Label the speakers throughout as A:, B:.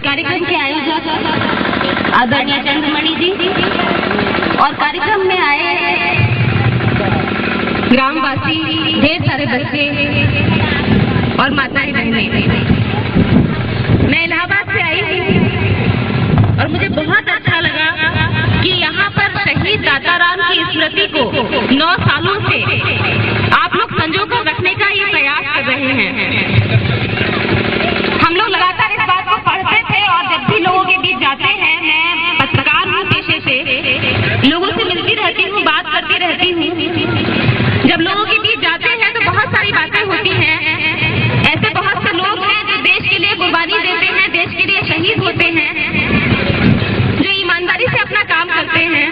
A: कार्यक्रम के आयोजक आदरणीय चंद्रमणि जी और कार्यक्रम में आए ग्रामवासी, ढेर सारे बच्चे और माताएं बहनें। मैं इलाहाबाद से आई हूँ और मुझे बहुत अच्छा लगा कि यहाँ पर शहीद दाताराम की स्मृति को 9 सालों से आप लोग संजोकर रखने का ये प्रयास कर रहे हैं। हम लोग लगातार इस बात को पढ़ते थे और जब भी लोगों के बीच जाते हैं, मैं पत्रकार हूँ पेशे से, लोगों से मिलती रहती हूँ, बात करती रहती हूँ। जब लोगों के बीच जाते हैं तो बहुत सारी बातें होती हैं। ऐसे बहुत से लोग हैं जो देश के लिए कुर्बानी देते हैं, देश के लिए शहीद होते हैं, जो ईमानदारी से अपना काम करते हैं,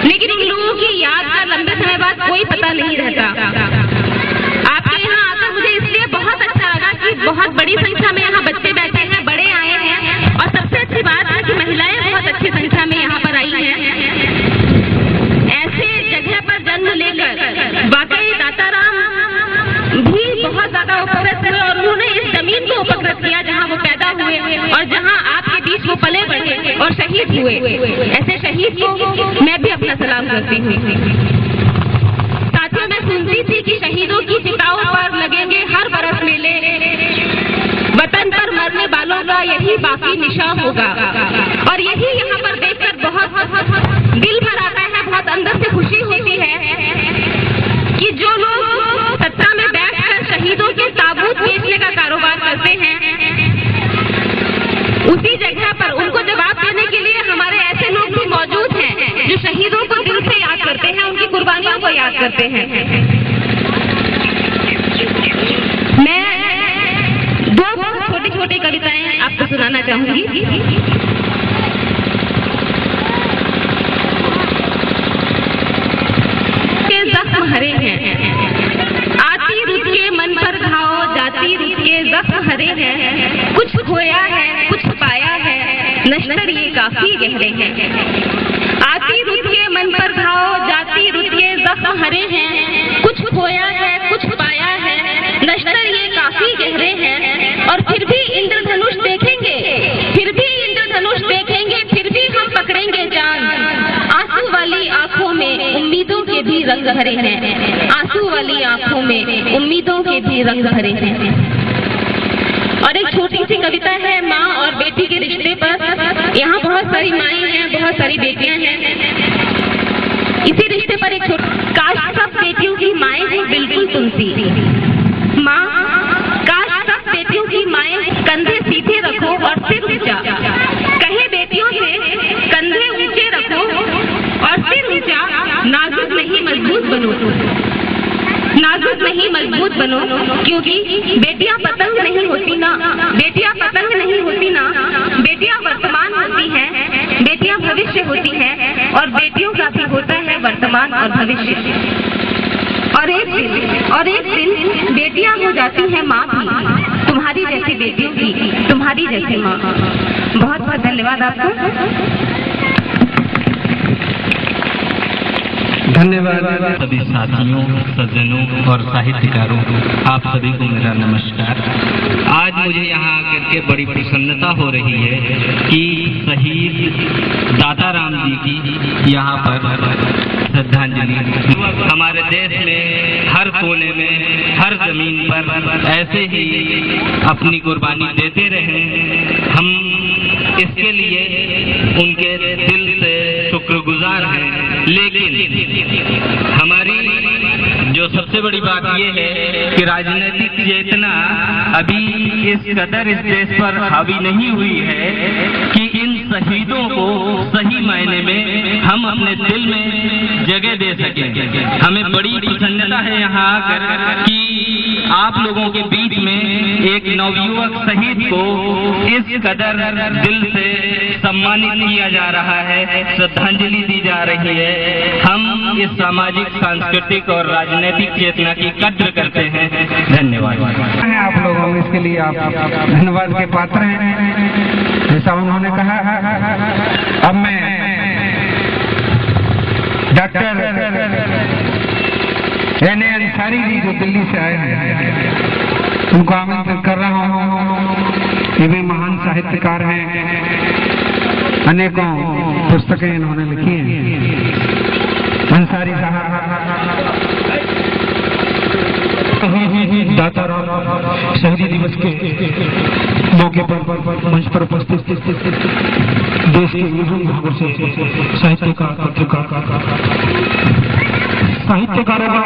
A: लेकिन इन लोगों की याद का लंबे समय बाद कोई पता नहीं रहता। आपके यहाँ आकर मुझे इसलिए बहुत अच्छा लगा कि बहुत बड़ी संख्या में यहाँ बच्चे बैठे हैं, बड़े आए हैं और सबसे अच्छी बात है कि महिलाएं बहुत अच्छी संख्या में यहाँ पर आई हैं। ऐसे जगह पर जन्म लेकर वाकई दाताराम भी बहुत ज्यादा उपकृत हुए और उन्होंने इस जमीन को उपकृत किया जहाँ वो पैदा हुए और जहाँ आपके बीच वो पले बढ़े और शहीद हुए। ऐसे शहीद को मैं भी अपना सलाम करती हूँ। साथियों, मैं सुनती थी कि शहीदों की चिताओं पर लगेंगे हर बरस मेले, वतन पर मरने वालों का यही बाकी निशान होगा। और यही यहाँ पर देखकर बहुत दिल भर आता है, बहुत अंदर से खुशी होती है कि जो लोग सत्ता में बैठकर शहीदों के ताबूत बेचने का कारोबार करते हैं, उसी जगह पर उनको जवाब देने के लिए हमारे ऐसे लोग भी मौजूद हैं जो शहीदों को दिल से याद करते हैं, उनकी कुर्बानियों को याद करते हैं। मैं 2 छोटी छोटी कविताएं आपको सुनाना चाहूंगी। के जख्म हरे हैं, आती रुत के मन पर घाव, जाती रुत के जख्म हरे हैं, कुछ खोया है कुछ पाया है, नश्तर ये काफी गहरे हैं। आती रुत के मन पर घाव, जाती रुत के जख्म हरे हैं, कुछ खोया है कुछ पाया है, नश्तर ये काफी गहरे हैं। और फिर भी इंद्रधनुष देखेंगे, फिर भी इंद्रधनुष देखेंगे, फिर भी हम पकड़ेंगे जान। आंसू वाली आंखों में उम्मीदों के भी रंग भरे हैं, आंसू वाली आंखों में उम्मीदों के भी रंग भरे हैं। और एक छोटी सी कविता है माँ और बेटी के रिश्ते पर। यहाँ बहुत सारी माएं हैं, बहुत सारी बेटियां हैं। इसी रिश्ते पर एक काश सब बेटियों की माएं हो बिल्कुल तुमसी। माँ, काश सब बेटियों की माएं कंधे सीधे रखो और सिर ऊंचा, कहे बेटियों से कंधे ऊंचे रखो और सिर ऊंचा, नाजुक नहीं मजबूत बनो, नाजुक नहीं मजबूत बनो, क्योंकि बेटियां पतंग नहीं होती ना, बेटियां पतंग नहीं होती ना, बेटियां वर्तमान होती हैं, बेटियां भविष्य होती हैं और बेटियों का भी होता है वर्तमान और भविष्य। और एक दिन बेटियां हो जाती हैं माँ भी, तुम्हारी जैसी बेटियों की, तुम्हारी जैसी माँ। बहुत बहुत धन्यवाद आपको।
B: धन्यवाद सभी साथियों, सज्जनों और साहित्यकारों, आप सभी को मेरा नमस्कार। आज मुझे यहाँ आकर के बड़ी प्रसन्नता हो रही है कि शहीद दाताराम जी की यहाँ पर श्रद्धांजलि। हमारे देश में हर कोने में, हर जमीन पर ऐसे ही अपनी कुर्बानी देते रहे। हम इसके लिए उनके दिल से शुक्रगुजार हैं। लेकिन हमारी जो सबसे बड़ी बात यह है कि राजनीतिक चेतना अभी इस कदर इस देश पर हावी नहीं हुई है कि इन शहीदों को सही मायने में हम अपने दिल में जगह दे सकें। हमें बड़ी प्रसन्नता है यहाँ आकर कि आप लोगों के बीच में एक नवयुवक शहीद को इस कदर दिल से सम्मानित किया जा रहा है, श्रद्धांजलि दी जा रही है। हम इस सामाजिक, सांस्कृतिक और राजनीतिक चेतना की कद्र करते हैं। धन्यवाद।
C: आप लोगों इसके लिए आप धन्यवाद के पात्र हैं, जैसा उन्होंने कहा। अब मैं doctor N A Ansari ji जो दिल्ली से आए हैं उनको आमंत्रित कर रहा हूँ। ये भी महान साहित्यकार हैं, अनेकों पुस्तकें इन्होंने लिखी हैं। अंसारी साहब दाता राम शहीदी दिवस के मौके पर मंच पर उपस्थित देश के विभिन्न भागों से साहित्यकार पत्रकार साहित्यकारों का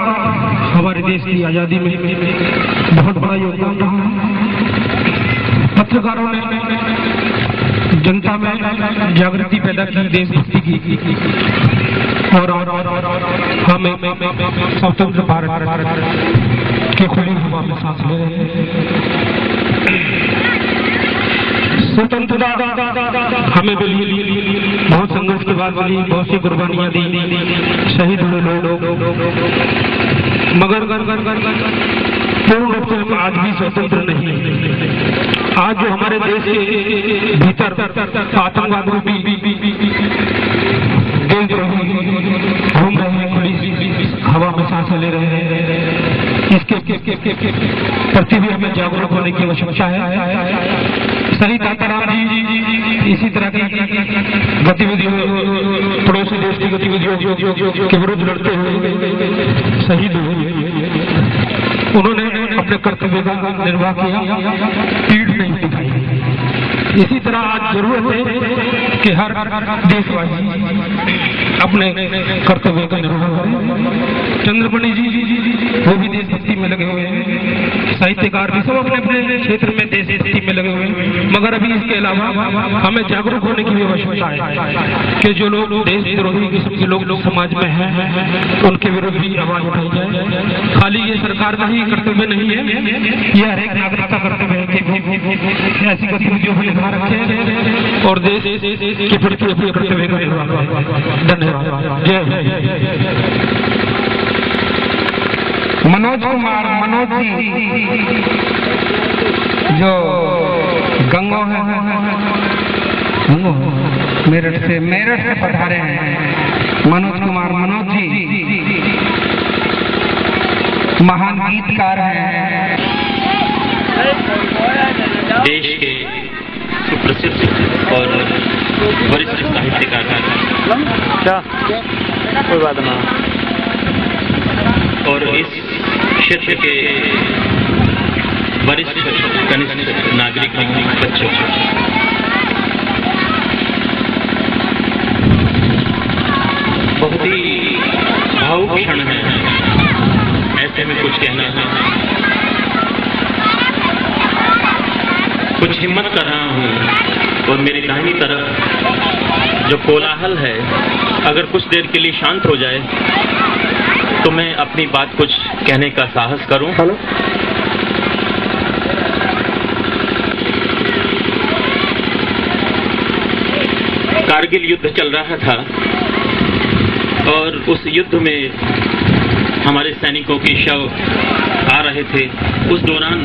C: हमारे देश की आजादी में बहुत बड़ा योगदान रहा है। पत्रकारों ने जनता में जागृति पैदा की, देशभक्ति की और हमें स्वतंत्र भारत के खुली हवा में सांस ले रहे हैं। स्वतंत्रता हमें मिली, बहुत संघर्ष के बाद मिली, बहुत सी कुर्बानियां दी, शहीद हुए लोग, मगर पूर्ण रूप से हम आज भी स्वतंत्र नहीं है। आज जो हमारे देश के भीतर आतंकवाद रूपी घूम रहे हैं, खुली हवा में सांसें ले रहे हैं, इसके प्रति भी हमें जागरूक होने की आवश्यकता है। शहीद दाताराम जी इसी तरह की गतिविधियों, पड़ोसी देश की गतिविधियों के विरुद्ध लड़ते हुए शहीद हुए। उन्होंने अपने कर्तव्य का निर्वाह किया, पीठ नहीं दिखाई। इसी तरह आज जरूरत है कि हर देशवासी अपने कर्तव्य का निर्वाह करें। चंद्रमणि जी वो भी देशभक्ति में लगे हुए हैं, साहित्यकार भी सब अपने अपने क्षेत्र में देशभक्ति में लगे हुए हैं, मगर अभी इसके अलावा हमें जागरूक होने की भी आवश्यकता है कि जो लोग देशद्रोही किस्म के लोग समाज में हैं उनके विरुद्ध भी आवाज उठाई जाए। खाली ये सरकार का ही कर्तव्य नहीं है, यह हर एक नागरिक का कर्तव्य है कि ऐसी गतिविधियों को निभा रखें और देश के प्रति अपने कर्तव्य का निर्वाह करें। धन्यवाद। जय मनोज कुमार, मनोज जी जो गंगो है, मेरठ से पधारे हैं। मनोज कुमार, मनोज जी महान गीतकार हैं,
B: देश के सुप्रसिद्ध और वरिष्ठ साहित्यकार क्या कोई बात ना, और इस क्षेत्र के वरिष्ठ कनिष्ठ नागरिक बच्चों, बहुत ही भावुक क्षण है, ऐसे में कुछ कहना है, कुछ हिम्मत कर रहा हूँ और मेरी दाहिनी तरफ जो कोलाहल है अगर कुछ देर के लिए शांत हो जाए तो मैं अपनी बात कुछ कहने का साहस करूं। हेलो, कारगिल युद्ध चल रहा था और उस युद्ध में हमारे सैनिकों के शव आ रहे थे। उस दौरान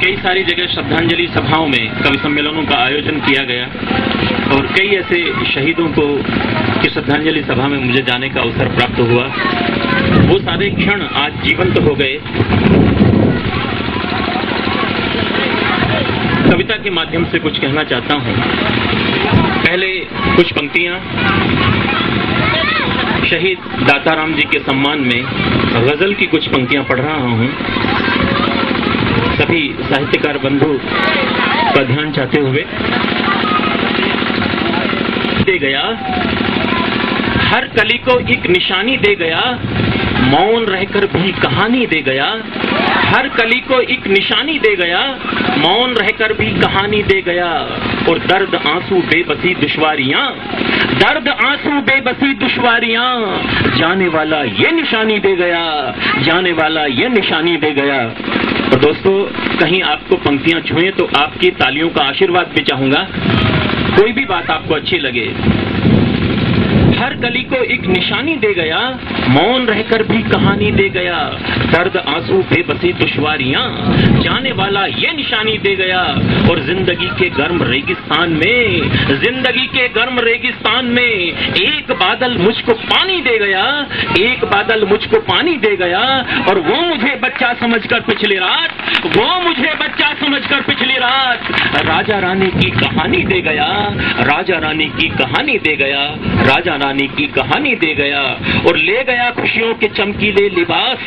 B: कई सारी जगह श्रद्धांजलि सभाओं में कवि सम्मेलनों का आयोजन किया गया और कई ऐसे शहीदों को की श्रद्धांजलि सभा में मुझे जाने का अवसर प्राप्त हुआ। वो सारे क्षण आज जीवंत हो गए। कविता के माध्यम से कुछ कहना चाहता हूँ। पहले कुछ पंक्तियां शहीद दाताराम जी के सम्मान में गजल की कुछ पंक्तियां पढ़ रहा हूँ। सभी साहित्यकार बंधु का ध्यान चाहते हुए। दे गया हर कली को एक निशानी दे गया, मौन रहकर भी कहानी दे गया। हर कली को एक निशानी दे गया, मौन रहकर भी कहानी दे गया। और दर्द आंसू बेबसी दुश्वारियां, दर्द आंसू बेबसी दुश्वारियां, जाने वाला ये निशानी दे गया, जाने वाला ये निशानी दे गया। और दोस्तों, कहीं आपको पंक्तियां छुएं तो आपकी तालियों का आशीर्वाद भी चाहूंगा। कोई भी बात आपको अच्छी लगे,
D: हर गली को एक निशानी दे गया, मौन रहकर भी कहानी दे गया। दर्द आंसू बेबसी दुश्वारियां जाने वाला ये निशानी दे गया। और जिंदगी के गर्म रेगिस्तान में, जिंदगी के गर्म रेगिस्तान में एक बादल मुझको पानी दे गया, एक बादल मुझको पानी दे गया। और वो मुझे बच्चा समझकर पिछली रात, वो मुझे बच्चा समझकर पिछली रात राजा रानी की कहानी दे गया, राजा रानी की कहानी दे गया, राजा रानी की कहानी दे गया। और ले गया खुशियों के चमकीले लिबास,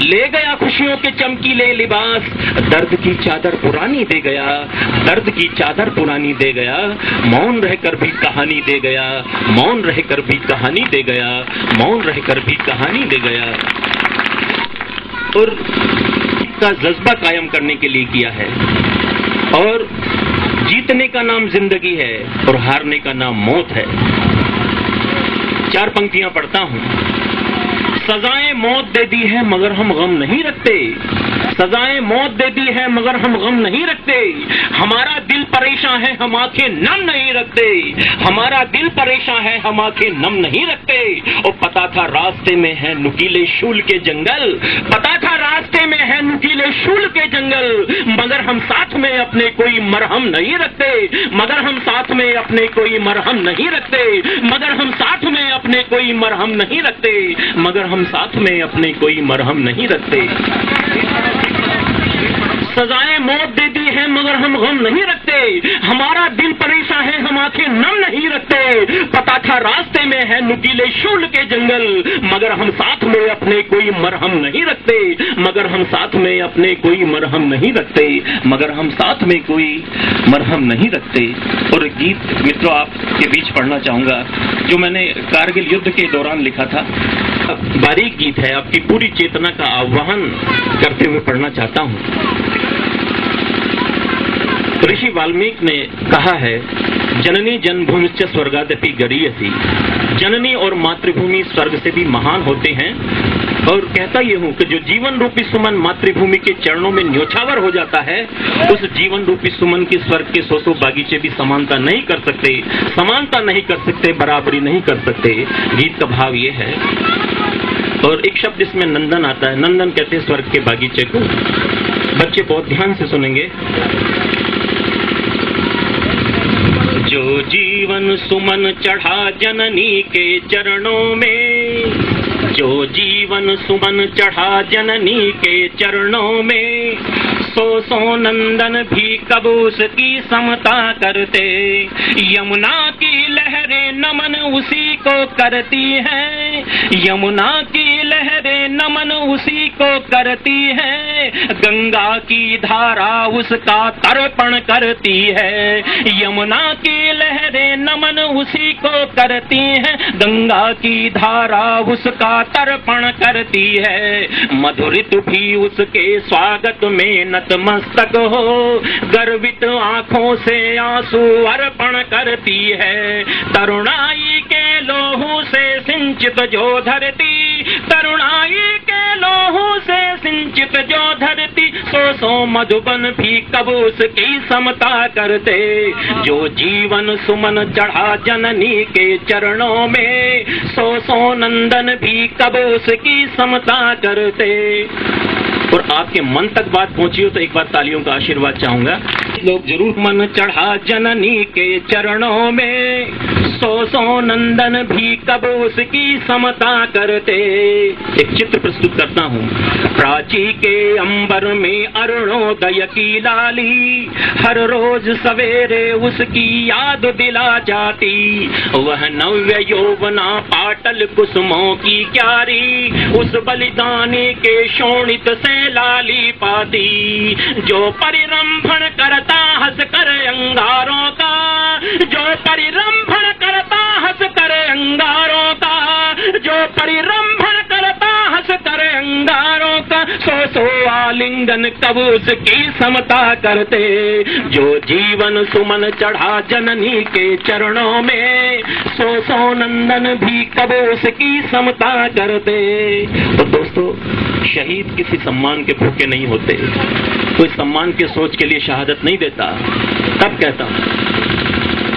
D: ले गया खुशियों के चमकीले लिबास। दर्द की चादर पुरानी दे गया, दर्द की चादर पुरानी दे गया। मौन रहकर भी कहानी दे गया, मौन रहकर भी कहानी दे गया, मौन रहकर भी कहानी दे गया। और का जज्बा कायम करने के लिए किया है। और जीतने का नाम जिंदगी है और हारने का नाम मौत है। 4 पंक्तियां पढ़ता हूं। सजाएं मौत दे दी है मगर हम गम नहीं रखते, सजाएं मौत दे दी है मगर हम गम नहीं रखते। हमारा दिल परेशान है हम आंखें नम नहीं रखते, हमारा दिल परेशान है हम आंखें नम नहीं रखते। और पता था रास्ते में है नुकीले शूल के जंगल, पता था रास्ते में है नुकीले शूल के जंगल। मगर हम साथ में अपने कोई मरहम नहीं रखते, मगर हम साथ में अपने कोई मरहम नहीं रखते, मगर हम साथ में अपने कोई मरहम नहीं रखते, मगर हम साथ में अपने कोई मरहम नहीं रखते। सजाएं मौत दे दी है मगर हम गम नहीं रखते, हमारा दिल परेशान है हम आंखें नम नहीं रखते। पता था रास्ते में है नुकीले शूल के जंगल, मगर हम साथ में अपने कोई मरहम नहीं रखते, मगर हम साथ में अपने कोई मरहम नहीं रखते, मगर हम साथ में कोई मरहम नहीं रखते। और गीत मित्रों आपके बीच पढ़ना चाहूंगा जो मैंने कारगिल युद्ध के दौरान लिखा था। बारीक गीत है, आपकी पूरी चेतना का आह्वान करते हुए पढ़ना चाहता हूं। ऋषि वाल्मीकि ने कहा है, जननी जन्मभूमिश्च स्वर्गादपि गरीयसी, जननी और मातृभूमि स्वर्ग से भी महान होते हैं। और कहता ये हूं कि जो जीवन रूपी सुमन मातृभूमि के चरणों में न्योछावर हो जाता है, उस जीवन रूपी सुमन की स्वर्ग के 100 बागीचे भी समानता नहीं कर सकते, समानता नहीं कर सकते, बराबरी नहीं कर सकते। गीत का भाव ये है। और एक शब्द इसमें नंदन आता है, नंदन कहते हैं स्वर्ग के बागीचे को। बच्चे बहुत ध्यान से सुनेंगे। जो जीवन सुमन चढ़ा जननी के चरणों में, जो जीवन सुमन चढ़ा जननी के चरणों में, सो नंदन भी कब उसकी समता करते। यमुना की लहरें नमन उसी को करती हैं, यमुना की लहरें नमन उसी को करती हैं। गंगा की धारा उसका तर्पण करती है, यमुना की लहरें नमन उसी को करती हैं। गंगा की धारा उसका तर्पण करती है। मधुरित भी उसके स्वागत में नतमस्तक हो, गर्वित आंखों से आंसू अर्पण करती है। तरुणाई के लोहू से सिंचित जो धरती, तरुणाई के लोहू से सिंचित जो धरती, सो मधुबन भी कब उसकी समता करते। जो जीवन सुमन चढ़ा जननी के चरणों में, सो नंदन भी कब उसकी समता करते। और आपके मन तक बात पहुंची हो तो एक बार तालियों का आशीर्वाद चाहूंगा। लोग जरूर मन चढ़ा जननी के चरणों में, सो नंदन भी कब उसकी समता करते। एक चित्र प्रस्तुत करता हूँ। प्राची के अंबर में अरुणोदय की लाली, हर रोज सवेरे उसकी याद दिला जाती। वह नव्य यौवना पाटल कुसुमों की क्यारी, उस बलिदानी के शोणित से लाली पाती। जो परिरंभण करता हंस कर अंगारों का, जो परिरंभण करता हंस कर अंगारों का, जो परिरंभण करता हंस कर अंगारों का, सो आलिंगन कब उसकी समता करते। जो जीवन सुमन चढ़ा जननी के चरणों में, सो नंदन भी कब उसकी समता करते। तो दोस्तों, शहीद किसी सम्मान के भूखे नहीं होते, कोई सम्मान के सोच के लिए शहादत नहीं देता। तब कहता हूं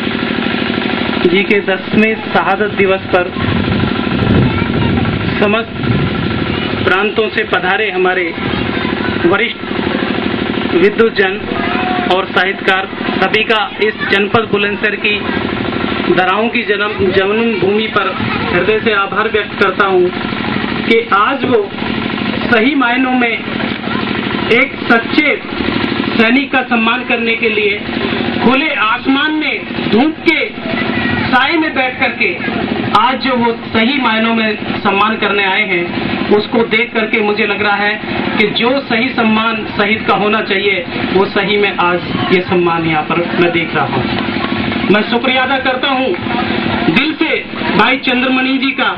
E: जी के 10वें शहादत दिवस पर समस्त प्रांतों से पधारे हमारे वरिष्ठ विद्वजन और साहित्यकार सभी का इस जनपद बुलंदशहर की दराओं की जन्मभूमि पर हृदय से आभार व्यक्त करता हूँ कि आज वो सही मायनों में एक सच्चे सैनिक का सम्मान करने के लिए खुले आसमान में धूप के साए में बैठ करके आज जो वो सही मायनों में सम्मान करने आए हैं, उसको देख करके मुझे लग रहा है कि जो सही सम्मान शहीद का होना चाहिए वो सही में आज ये सम्मान यहाँ पर मैं देख रहा हूँ। मैं शुक्रिया अदा करता हूँ दिल से भाई चंद्रमणि जी का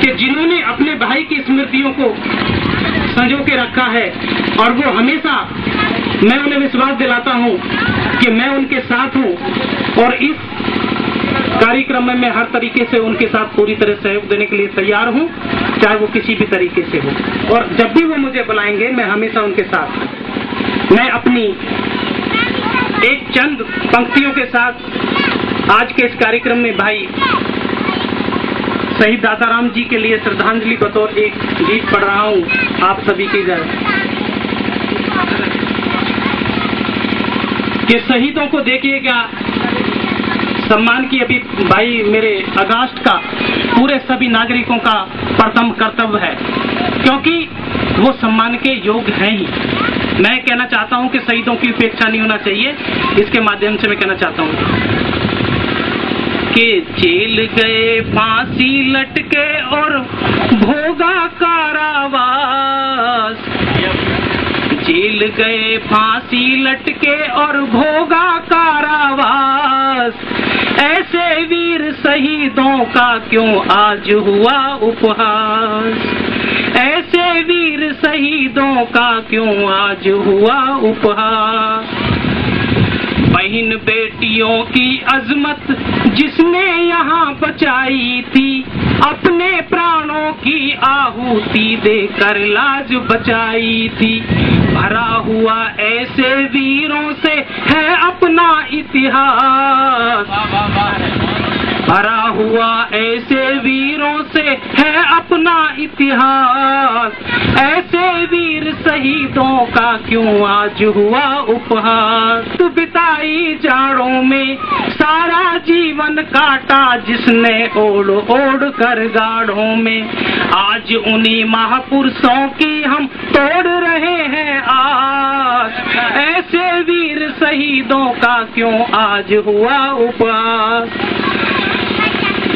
E: कि जिन्होंने अपने भाई की स्मृतियों को संजो के रखा है और वो हमेशा, मैं उन्हें विश्वास दिलाता हूँ कि मैं उनके साथ हूँ और इस कार्यक्रम में मैं हर तरीके से उनके साथ पूरी तरह सहयोग देने के लिए तैयार हूँ, चाहे वो किसी भी तरीके से हो। और जब भी वो मुझे बुलाएंगे मैं हमेशा उनके साथ। मैं अपनी एक चंद पंक्तियों के साथ आज के इस कार्यक्रम में भाई शहीद दाताराम जी के लिए श्रद्धांजलि बतौर एक गीत पढ़ रहा हूँ आप सभी के घर कि शहीदों को देखिएगा सम्मान की अभी भाई मेरे अगस्त का पूरे सभी नागरिकों का प्रथम कर्तव्य है, क्योंकि वो सम्मान के योग्य हैं ही। मैं कहना चाहता हूं कि शहीदों की उपेक्षा नहीं होना चाहिए। इसके माध्यम से मैं कहना चाहता हूं कि जेल गए फांसी लटके और भोगा कारावास, जेल गए फांसी लटके और भोगा कारावास, ऐसे वीर शहीदों का क्यों आज हुआ उपहास, ऐसे वीर शहीदों का क्यों आज हुआ उपहास। बहन बेटियों की अजमत जिसने यहाँ बचाई थी, अपने प्राणों की आहुति देकर लाज बचाई थी, भरा हुआ ऐसे वीरों से है अपना इतिहास, भरा हुआ ऐसे वीरों से है अपना इतिहास, ऐसे वीर शहीदों का क्यों आज हुआ उपहास। बिताई जाड़ों में सारा जीवन काटा जिसने ओढ़ ओढ़ कर गाढ़ों में, आज उन्हीं महापुरुषों की हम तोड़ रहे हैं आस, ऐसे वीर शहीदों का क्यों आज हुआ उपहास।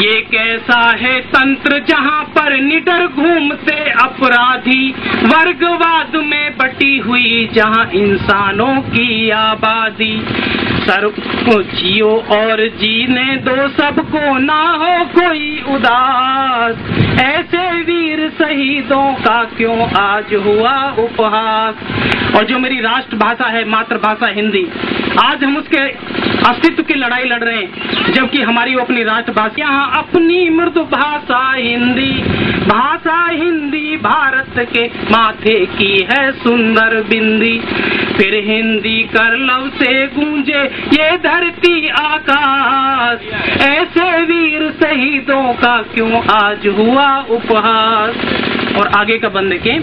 E: ये कैसा है तंत्र जहाँ पर निडर घूमते अपराधी, वर्गवाद में बटी हुई जहाँ इंसानों की आबादी, सबको जियो और जीने दो सबको ना हो कोई उदास, ऐसे वीर शहीदों का क्यों आज हुआ उपहास। और जो मेरी राष्ट्रभाषा है, मातृभाषा हिंदी, आज हम उसके अस्तित्व की लड़ाई लड़ रहे हैं, जबकि हमारी वो अपनी राष्ट्रभाषा, यहाँ अपनी मृदु भाषा हिंदी, भाषा हिंदी भारत के माथे की है सुंदर बिंदी, फिर हिंदी कर लव से गूंजे ये धरती आकाश, ऐसे वीर शहीदों का क्यों आज हुआ उपहास। और आगे का बंद के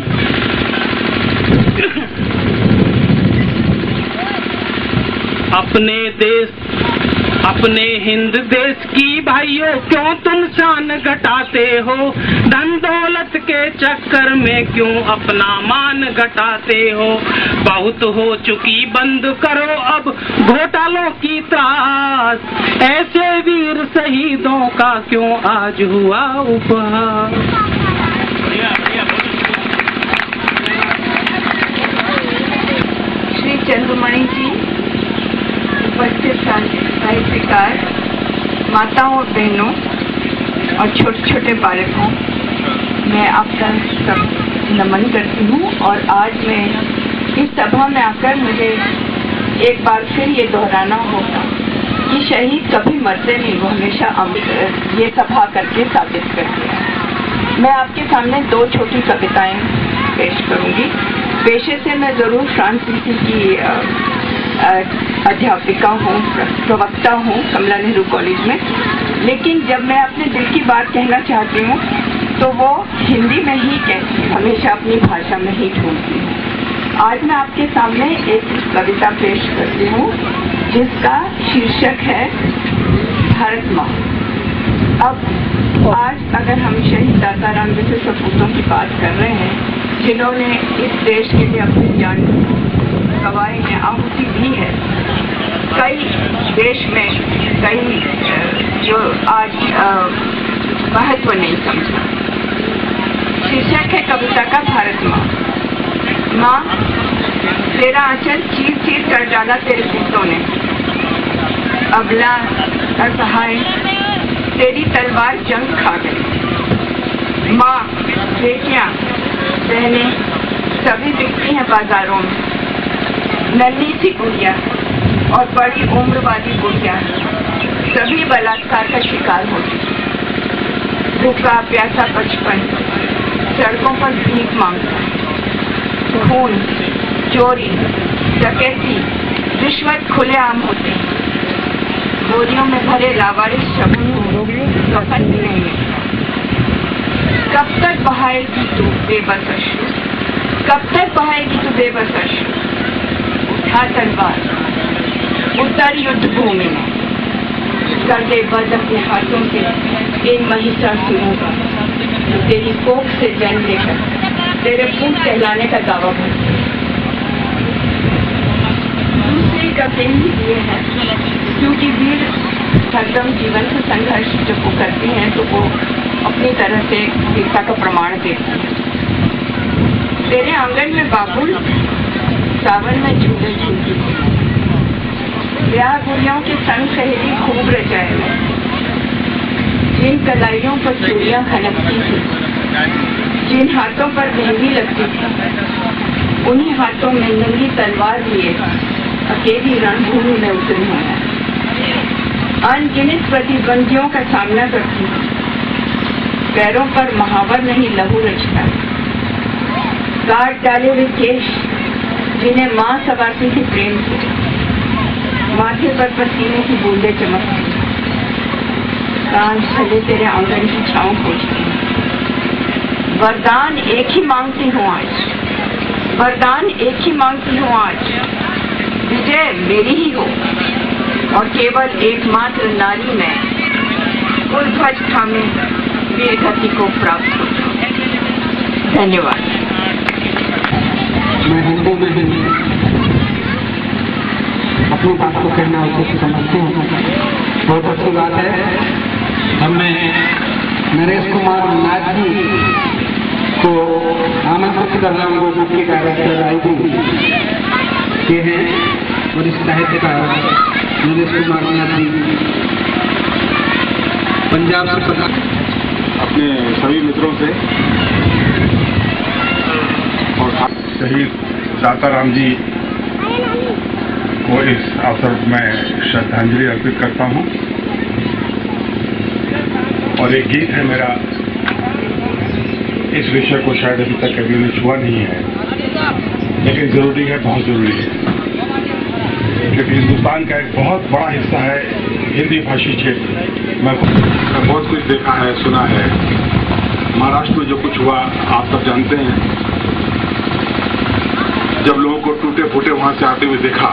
E: अपने देश, अपने हिंद देश की भाइयों क्यों तुम शान घटाते हो, धन दौलत के चक्कर में क्यों अपना मान घटाते हो, बहुत हो चुकी बंद करो अब घोटालों की त्रास, ऐसे वीर शहीदों का क्यों आज हुआ उपहास।
F: श्री चंद्रमणि जी, उपस्थित साहित्यकार, माताओं और बहनों और छोटे छोटे बालकों, मैं आपका सब नमन करती हूँ। और आज मैं इस सभा में आकर मुझे एक बार फिर ये दोहराना होगा कि शहीद कभी मरते नहीं, वो हमेशा ये सभा करके साबित करते हैं। मैं आपके सामने दो छोटी कविताएं पेश करूंगी। पेशे से मैं जरूर फ्रांसीसी की अध्यापिका हूँ, प्रवक्ता हूँ कमला नेहरू कॉलेज में, लेकिन जब मैं अपने दिल की बात कहना चाहती हूँ तो वो हिंदी में ही कहती हूँ, हमेशा अपनी भाषा में ही ढूंढती हूँ। आज मैं आपके सामने एक कविता पेश करती हूँ जिसका शीर्षक है भारत माँ। अब आज अगर हम शहीद दाताराम जैसे सपूतों की बात कर रहे हैं जिन्होंने इस देश के लिए अपनी जान गंवाई है, आहुति दी है, कई देश में कई जो आज महत्व नहीं समझा। शीर्षक है कविता का भारत माँ। माँ, तेरा आंचल चीर चीर कर डाला तेरे पूतों ने, अबला असहाय तेरी तलवार जंग खा गई। माँ, बेटियां बहनें सभी बिकती हैं बाजारों में, नन्ही सी गुड़िया और बड़ी उम्र वाली गुड़िया सभी बलात्कार का शिकार होती। भूखा प्यासा बचपन सड़कों पर भीख मांगता, खून, चोरी, डकैती, रिश्वत खुलेआम होती, बोरियों में भरे लावारिस शगुन कफन भी नहीं मिलता। कब तक बहाएगी तू बेबस अश्रु, कब तक बहाएगी तू बेबस अश्रु? उठा तलवार, उतर युद्ध भूमि में, कर दे बंद अपने हाथों से इन महिषासुरों का जो तेरी कोख से जन्म लेकर तेरे पूत कहलाने का दावा करते हैं। दूसरे का प्रेम ये है क्योंकि वीर हरदम जीवन से संघर्ष जब वो करते हैं तो वो अपनी तरह से वीरता का प्रमाण देते हैं। तेरे आंगन में बाबुल सावन में झूले झूलती थी, ब्याह गुड़ियों के संग सहेली खूब रचाए में, जिन कलाइयों पर चूड़ियां खनकती थी, जिन हाथों पर मेहंदी लगती थी, उन्हीं हाथों में नंगी तलवार लिए अकेली रणभूमि में उतरी हूँ। अनगिनत प्रतिबंधियों का सामना करती हूँ, पैरों पर महावर नहीं लहू रचता, काट डाले हुए केश जिन्हें माँ सवारती थी प्रेम से, माथे पर पसीने की बूंदे चमकती, कान छले तेरे आंगन की छाँव खोजती। वरदान एक ही मांगती हूँ आज, वरदान एक ही मांगती हूँ आज, विजय मेरी ही हो और केवल एकमात्र नारी में कुल ध्वज थामे वीर गति को प्राप्त हो। धन्यवाद।
C: मैं हिंदी में भी अपनी बात को कहना उचित समझती हूँ। बहुत अच्छी बात है। हमने नरेश कुमार नाथ जी को आमंत्रित कर रहा हूँ जो मुख्य डायरेक्टर आईबी के हैं और इस साहित्यकार नरेश कुमार नाथ जी पंजाब से
G: अपने सभी मित्रों से और शहीद दाताराम जी को इस अवसर में श्रद्धांजलि अर्पित करता हूं। और एक गीत है मेरा, इस विषय को शायद अभी तक कभी ने छुआ नहीं है, लेकिन जरूरी है, बहुत जरूरी है, क्योंकि हिंदुस्तान का एक बहुत बड़ा हिस्सा है हिंदी भाषी क्षेत्र। मैं बहुत कुछ देखा है, सुना है। महाराष्ट्र में जो कुछ हुआ आप सब जानते हैं। जब लोगों को टूटे फूटे वहां से आते हुए देखा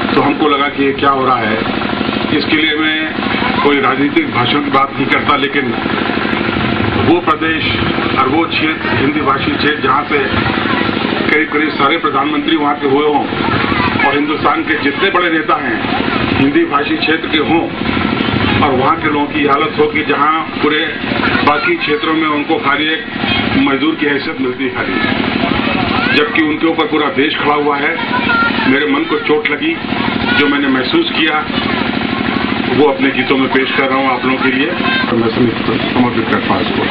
G: तो हमको लगा कि ये क्या हो रहा है। इसके लिए मैं कोई राजनीतिक भाषण की बात नहीं करता, लेकिन वो प्रदेश और वो क्षेत्र, हिंदी भाषी क्षेत्र, जहां से करीब करीब सारे प्रधानमंत्री वहां के हुए हों और हिंदुस्तान के जितने बड़े नेता हैं हिंदी भाषी क्षेत्र के हों, और वहां के लोगों की हालत हो कि जहां पूरे बाकी क्षेत्रों में उनको खाली एक मजदूर की हैसियत मिलती है खाली, जबकि उनके ऊपर पूरा देश खड़ा हुआ है। मेरे मन को चोट लगी, जो मैंने महसूस किया वो अपने गीतों में पेश कर रहा हूं आप लोगों के लिए, और मैं समर्पित करता हूं इसको।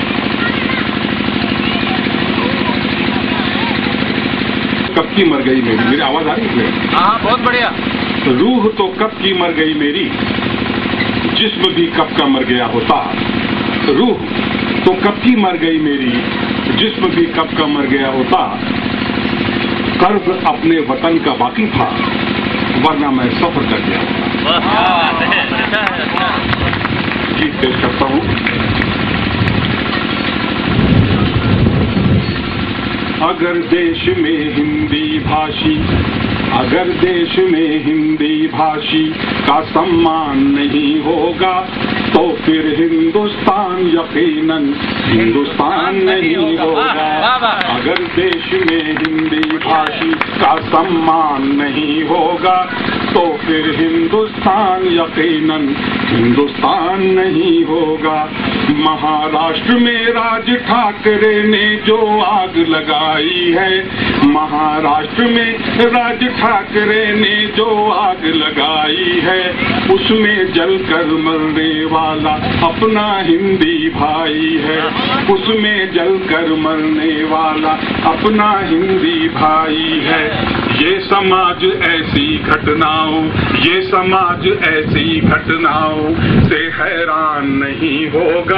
G: कब की मर गई मेरी आवाज आ रही है?
H: हाँ, बहुत बढ़िया।
G: रूह तो कब की मर गई मेरी, जिस्म भी कब का मर गया होता। रूह तो कब की मर गई मेरी, जिस्म भी कब का मर गया होता। कर्ज अपने वतन का बाकी था, वरना मैं सफर कर गया। गीत पेश करता हूँ। अगर देश में हिंदी भाषी, अगर देश में हिंदी भाषी का सम्मान नहीं होगा तो फिर हिंदुस्तान यकीनन हिंदुस्तान नहीं होगा। अगर देश में हिंदी भाषी का सम्मान नहीं होगा तो फिर हिंदुस्तान यकीनन हिंदुस्तान नहीं होगा। महाराष्ट्र में राज ठाकरे ने जो आग लगाई है, महाराष्ट्र में राज ठाकरे ने जो आग लगाई है, उसमें जलकर मरने वाला अपना हिंदी भाई है, उसमें जलकर मरने वाला अपना हिंदी भाई है। ये समाज ऐसी घटनाओं, ये समाज ऐसी घटनाओं से हैरान नहीं होगा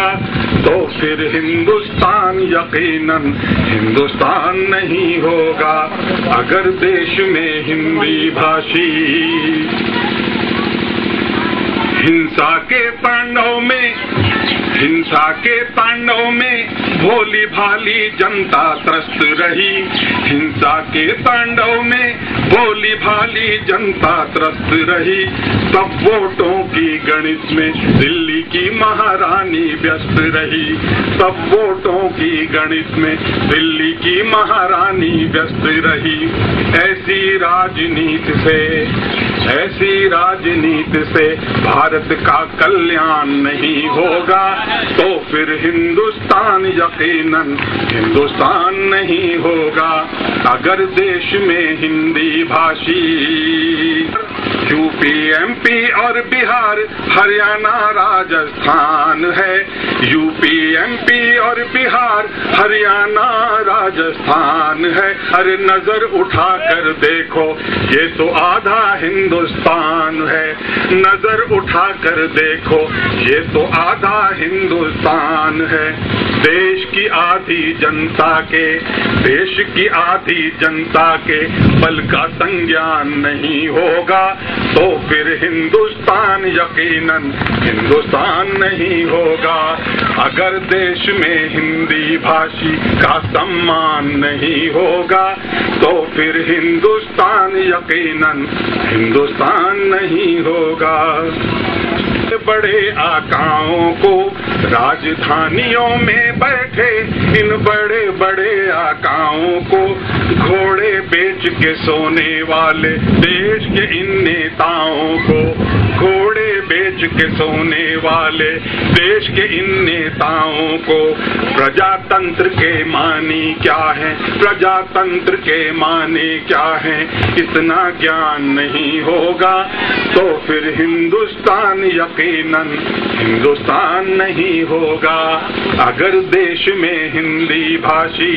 G: तो फिर हिंदुस्तान यकीनन हिंदुस्तान नहीं होगा। अगर देश में हिंदी भाषी हिंसा के तांडव में, हिंसा के तांडव में भोली भाली जनता त्रस्त रही, हिंसा के तांडव में भोली भाली जनता त्रस्त रही, तब वोटों की गणित में दिल्ली की महारानी व्यस्त रही, तब वोटों की गणित में दिल्ली की महारानी व्यस्त रही। ऐसी राजनीति से, ऐसी राजनीति से भारत का कल्याण नहीं होगा तो फिर हिंदुस्तान यकीनन हिंदुस्तान नहीं होगा। अगर देश में हिंदी भाषी यूपी, एमपी और बिहार, हरियाणा, राजस्थान है, यूपी, एमपी और बिहार, हरियाणा, राजस्थान है। अरे नजर उठा कर देखो ये तो आधा हिंदुस्तान है, नजर उठा कर देखो ये तो आधा हिंदुस्तान है। देश की आधी जनता के, देश की आधी जनता के बल का संज्ञान नहीं होगा तो फिर हिंदुस्तान यकीनन हिंदुस्तान नहीं होगा। अगर देश में हिंदी भाषी का सम्मान नहीं होगा तो फिर हिंदुस्तान यकीनन हिंदुस्तान नहीं होगा। बड़े आकाओं को राजधानियों में बैठे, इन बड़े बड़े आकाओं को घोड़े बेच के सोने वाले देश के इन नेताओं को, घोड़े बेच के सोने वाले देश के इन नेताओं को प्रजातंत्र के मानी क्या है, प्रजातंत्र के माने क्या है, इतना ज्ञान नहीं होगा तो फिर हिंदुस्तान यकीनन हिंदुस्तान नहीं होगा। अगर देश में हिंदी भाषी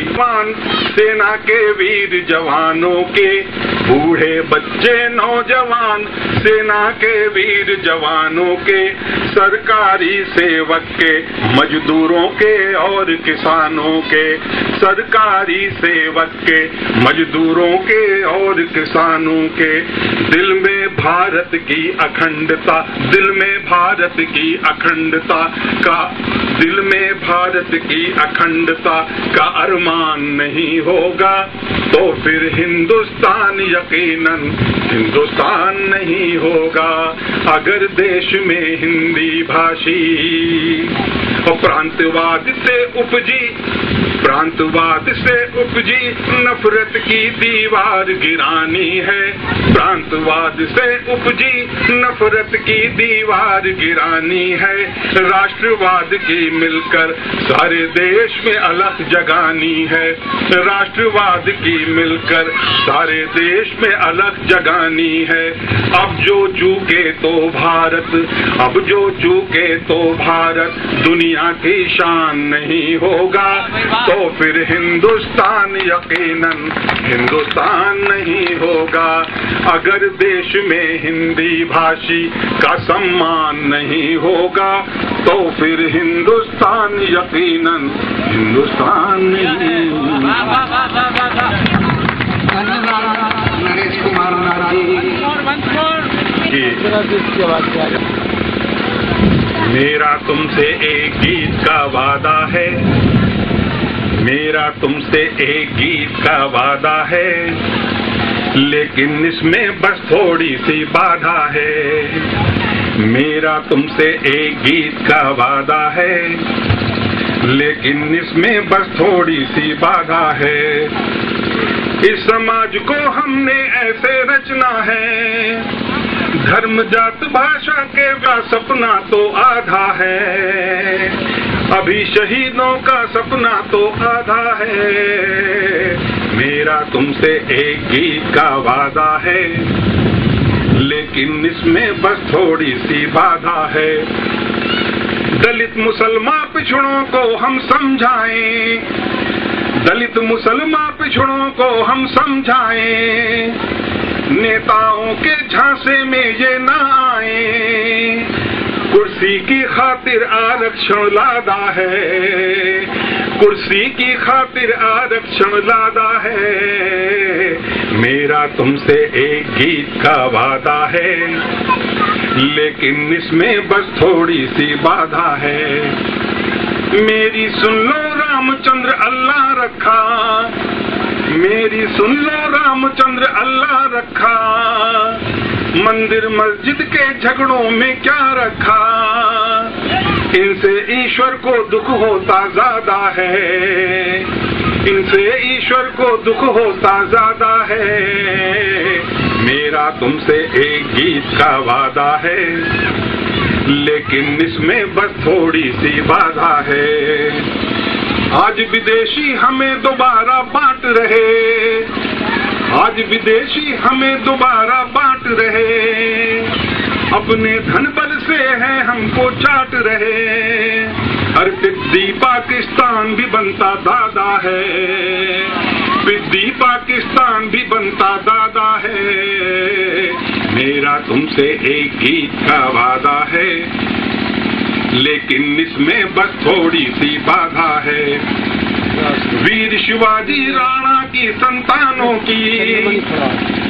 G: जवान, सेना के वीर जवानों के, बूढ़े बच्चे नौजवान, सेना के वीर जवानों के, सरकारी सेवक के, मजदूरों के और किसानों के, सरकारी सेवक के, मजदूरों के और किसानों के दिल में भारत की अखंडता, दिल में भारत की अखंडता का, दिल में भारत की अखंडता का अरमान नहीं होगा तो फिर हिंदुस्तान यकीनन हिंदुस्तान नहीं होगा। अगर देश में हिंदी भाषी और प्रांतवाद से उपजी, प्रांतवाद से उपजी नफरत की दीवार गिरानी है, प्रांतवाद से उपजी नफरत की दीवार गिरानी है, राष्ट्रवाद की मिलकर सारे देश में अलख जगानी है, राष्ट्रवाद की मिलकर सारे देश में अलख जगानी है। अब जो चूके तो भारत, अब जो चूके तो भारत दुनिया की शान नहीं होगा तो फिर हिंदुस्तान यकीनन हिंदुस्तान नहीं होगा। अगर देश में हिंदी भाषी का सम्मान नहीं होगा तो फिर हिंदुस्तान यकीनन हिंदुस्तान नहीं होगा।
C: धन्यवाद नरेश कुमार नाथ जी।
G: कि मेरा तुमसे एक गीत का वादा है, मेरा तुमसे एक गीत का वादा है, लेकिन इसमें बस थोड़ी सी बाधा है। मेरा तुमसे एक गीत का वादा है, लेकिन इसमें बस थोड़ी सी बाधा है। इस समाज को हमने ऐसे रचना है, धर्म जात भाषा के का सपना तो आधा है, अभी शहीदों का सपना तो आधा है। मेरा तुमसे एक गीत का वादा है, लेकिन इसमें बस थोड़ी सी बाधा है। दलित मुसलमान पिछड़ों को हम समझाएं, दलित मुसलमान पिछड़ों को हम समझाएं, नेताओं के झांसे में ये ना आए। कुर्सी की खातिर आरक्षण लादा है, कुर्सी की खातिर आरक्षण लादा है। मेरा तुमसे एक गीत का वादा है, लेकिन इसमें बस थोड़ी सी बाधा है। मेरी सुन लो रामचंद्र अल्लाह रखा, मेरी सुन लो रामचंद्र अल्लाह रखा, मंदिर मस्जिद के झगड़ों में क्या रखा। इनसे ईश्वर को दुख होता ज्यादा है, इनसे ईश्वर को दुख होता ज्यादा है। मेरा तुमसे एक गीत का वादा है, लेकिन इसमें बस थोड़ी सी बाधा है। आज विदेशी हमें दोबारा बांट रहे, आज विदेशी हमें दोबारा बांट रहे, अपने धन बल से है हमको चाट रहे। हर पिद्दी पाकिस्तान भी बनता दादा है, पिद्दी पाकिस्तान भी बनता दादा है। मेरा तुमसे एक गीत का वादा है, लेकिन इसमें बस थोड़ी सी बाधा है। वीर शिवाजी राणा की संतानों की,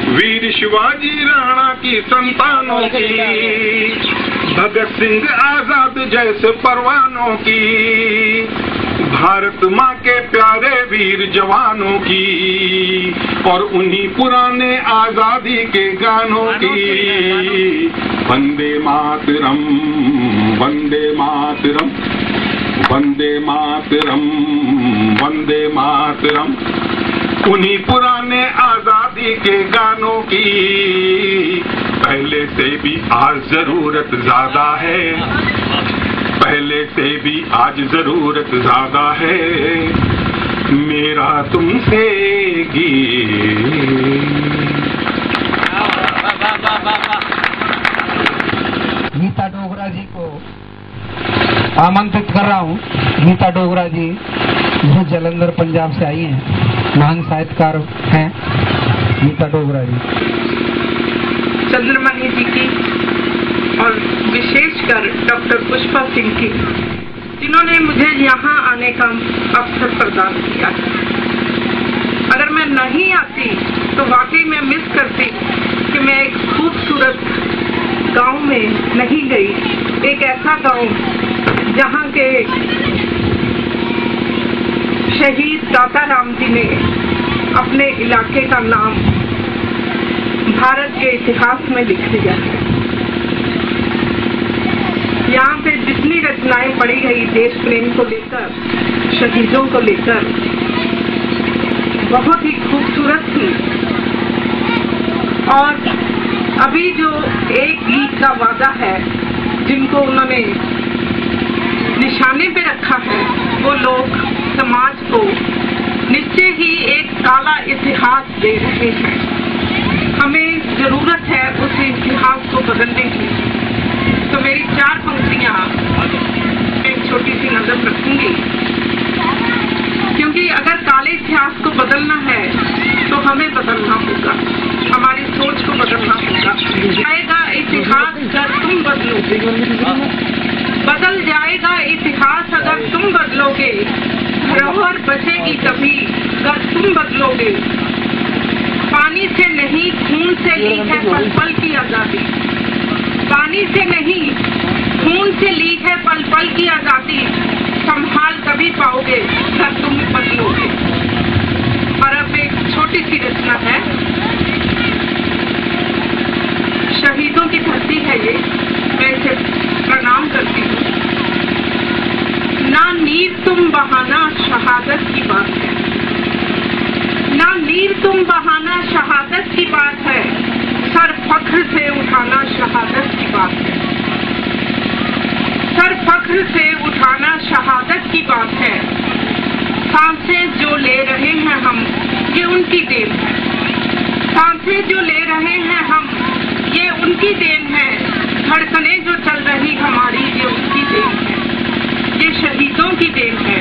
G: वीर शिवाजी राणा की संतानों की, भगत सिंह आजाद जैसे परवानों की, भारत माँ के प्यारे वीर जवानों की, और उन्हीं पुराने आजादी के गानों की। वंदे मातरम, वंदे मातरम, वंदे मातरम, वंदे मातरम, उन्हीं पुराने आजादी के गानों की। पहले से भी आज जरूरत ज्यादा है, पहले से भी आज जरूरत ज्यादा है। मेरा तुमसे
C: गीता डोगरा जी को आमंत्रित कर रहा हूँ। गीता डोगरा जी जो जलंधर पंजाब से आई हैं, महान साहित्यकार हैं गीता डोगरा जी।
F: चंद्रमणि जी की और विशेषकर डॉक्टर पुष्पा सिंह की, जिन्होंने मुझे यहाँ आने का अवसर प्रदान किया। अगर मैं नहीं आती तो वाकई मैं मिस करती कि मैं एक खूबसूरत गांव में नहीं गई, एक ऐसा गांव जहाँ के शहीद दाताराम जी ने अपने इलाके का नाम भारत के इतिहास में लिख दिया है। यहाँ पे जितनी रचनाएं पढ़ी गई देश प्रेम को लेकर, शहीदों को लेकर, बहुत ही खूबसूरत थी। और अभी जो एक गीत का वादा है जिनको उन्होंने निशाने पे रखा है, वो लोग समाज को निश्चय ही एक काला इतिहास दे रहे हैं। हमें जरूरत है उस इतिहास को बदलने की। तो मेरी 4 पंक्तियां एक छोटी सी नजर रखूंगी, क्योंकि अगर काले इतिहास को बदलना है तो हमें बदलना होगा, हमारी सोच को बदलना होगा। जाएगा इतिहास अगर तुम बदलोगे, बदल जाएगा इतिहास अगर तुम बदलोगे। धरोहर बचेगी तभी अगर तुम बदलोगे।
H: पानी से नहीं खून से ली है पल पल की आजादी। पानी से नहीं खून से ली है पल पल की आजादी। संभाल तभी पाओगे जब तुम बदलोगे। और अब एक छोटी सी रचना है। शहीदों की धरती है ये, मैं इसे प्रणाम करती हूँ। ना नीर तुम बहाना शहादत की बात है। ना नीर तुम बहाना शहादत की बात है। सर फख्र से उठाना शहादत की बात है। सर फख्र से उठाना शहादत की बात है। सांसें जो ले रहे हैं हम, ये उनकी देन है। सांसें जो ले रहे हैं हम, ये उनकी देन है। धड़कनें जो चल रही हमारी, ये उनकी देन है। ये शहीदों की देन है।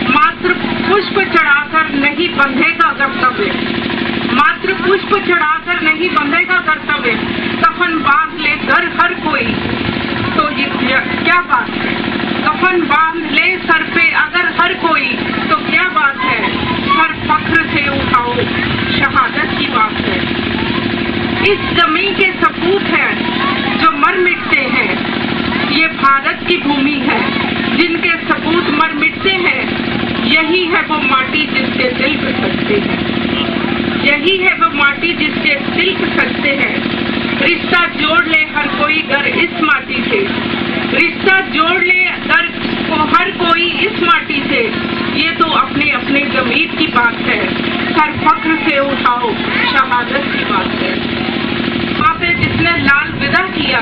H: मात्र पुष्प चढ़ाकर नहीं बंधेगा कर्तव्य। मात्र पुष्प चढ़ाकर नहीं बंधेगा कर्तव्य। कफन बांध ले घर हर कोई, तो ये क्या बात है। कफन बांध ले सर पे अगर हर कोई, तो क्या बात है। हर फख्र से उठाओ शहादत की बात है। इस जमीन के सपूत हैं जो मर मिटते हैं। ये भारत की भूमि है जिनके सपूत मर मिटते हैं। यही है वो माटी जिससे दिल पे सकते हैं। यही है वो माटी जिससे दिल पे सकते हैं। रिश्ता जोड़ ले हर कोई घर इस माटी से। रिश्ता जोड़ ले घर को हर कोई इस माटी से। ये तो अपने अपने जमीर की बात है। सर फख्र से उठाओ शहादत की बात है। वहाँ पे जिसने लाल विदा किया,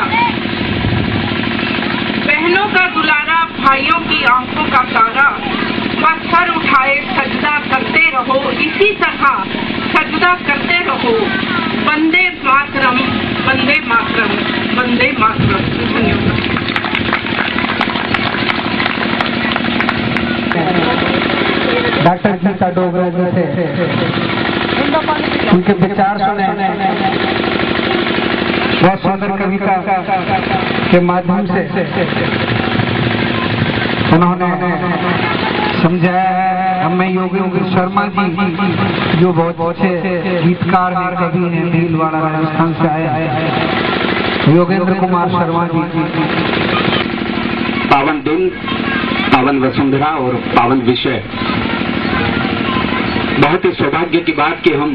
H: बहनों का दुलारा, भाइयों की आंखों का तारा, बस सर उठाए सजदा करते रहो। इसी तरह सजदा करते रहो। वंदे मातरम, वंदे मातरम, वंदे मातरम। धन्यवाद।
C: डॉक्टर गीता डोगरा जी से उनके विचार सुने। बहुत सुंदर कविता के माध्यम से उन्होंने समझाया है। हमें योगेंद्र शर्मा जी जो बहुत अच्छे गीतकार हैं, कवि हैं, भीलवाड़ा राजस्थान से आए हैं। योगेंद्र कुमार शर्मा जी।
I: पावन दिन, पावन वसुंधरा और पावन विषय। बहुत ही सौभाग्य की बात कि हम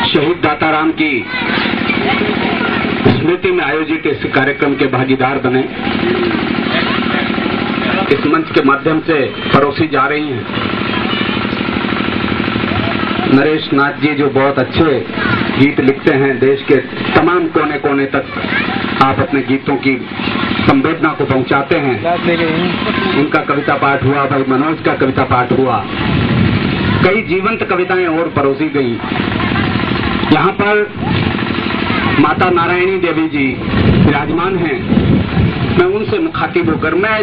I: शहीद दाताराम की स्मृति में आयोजित इस कार्यक्रम के भागीदार बने। इस मंच के माध्यम से परोसी जा रही हैं नरेश नाथ जी, जो बहुत अच्छे गीत लिखते हैं। देश के तमाम कोने कोने तक आप अपने गीतों की संवेदना को पहुंचाते हैं। उनका कविता पाठ हुआ, भाई मनोज का कविता पाठ हुआ। कई जीवंत कविताएं और परोसी गई। यहाँ पर माता नारायणी देवी जी विराजमान हैं। मैं उनसे मुखातिब होकर, मैं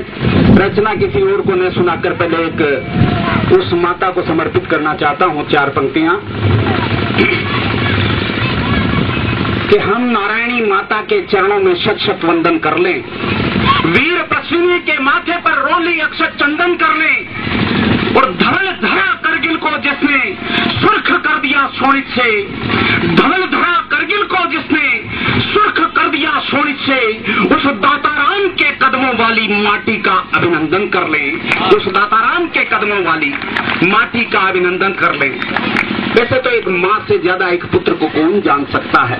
I: रचना किसी और को न सुनाकर पहले एक उस माता को समर्पित करना चाहता हूँ। 4 पंक्तियां कि हम नारायणी माता के चरणों में शत शत वंदन कर लें। वीर पश्चिमी के माथे पर रोली अक्षत चंदन कर लें। और धवल धरा करगिल को जिसने सुर्ख कर दिया शोणित से, धवल धरा करगिल को जिसने सुर्ख कर दिया शोणित से, उस दाताराम के कदमों वाली माटी का अभिनंदन कर लें। उस दाताराम के कदमों वाली माटी का अभिनंदन कर लें। वैसे तो एक माँ से ज्यादा एक पुत्र को कौन जान सकता है,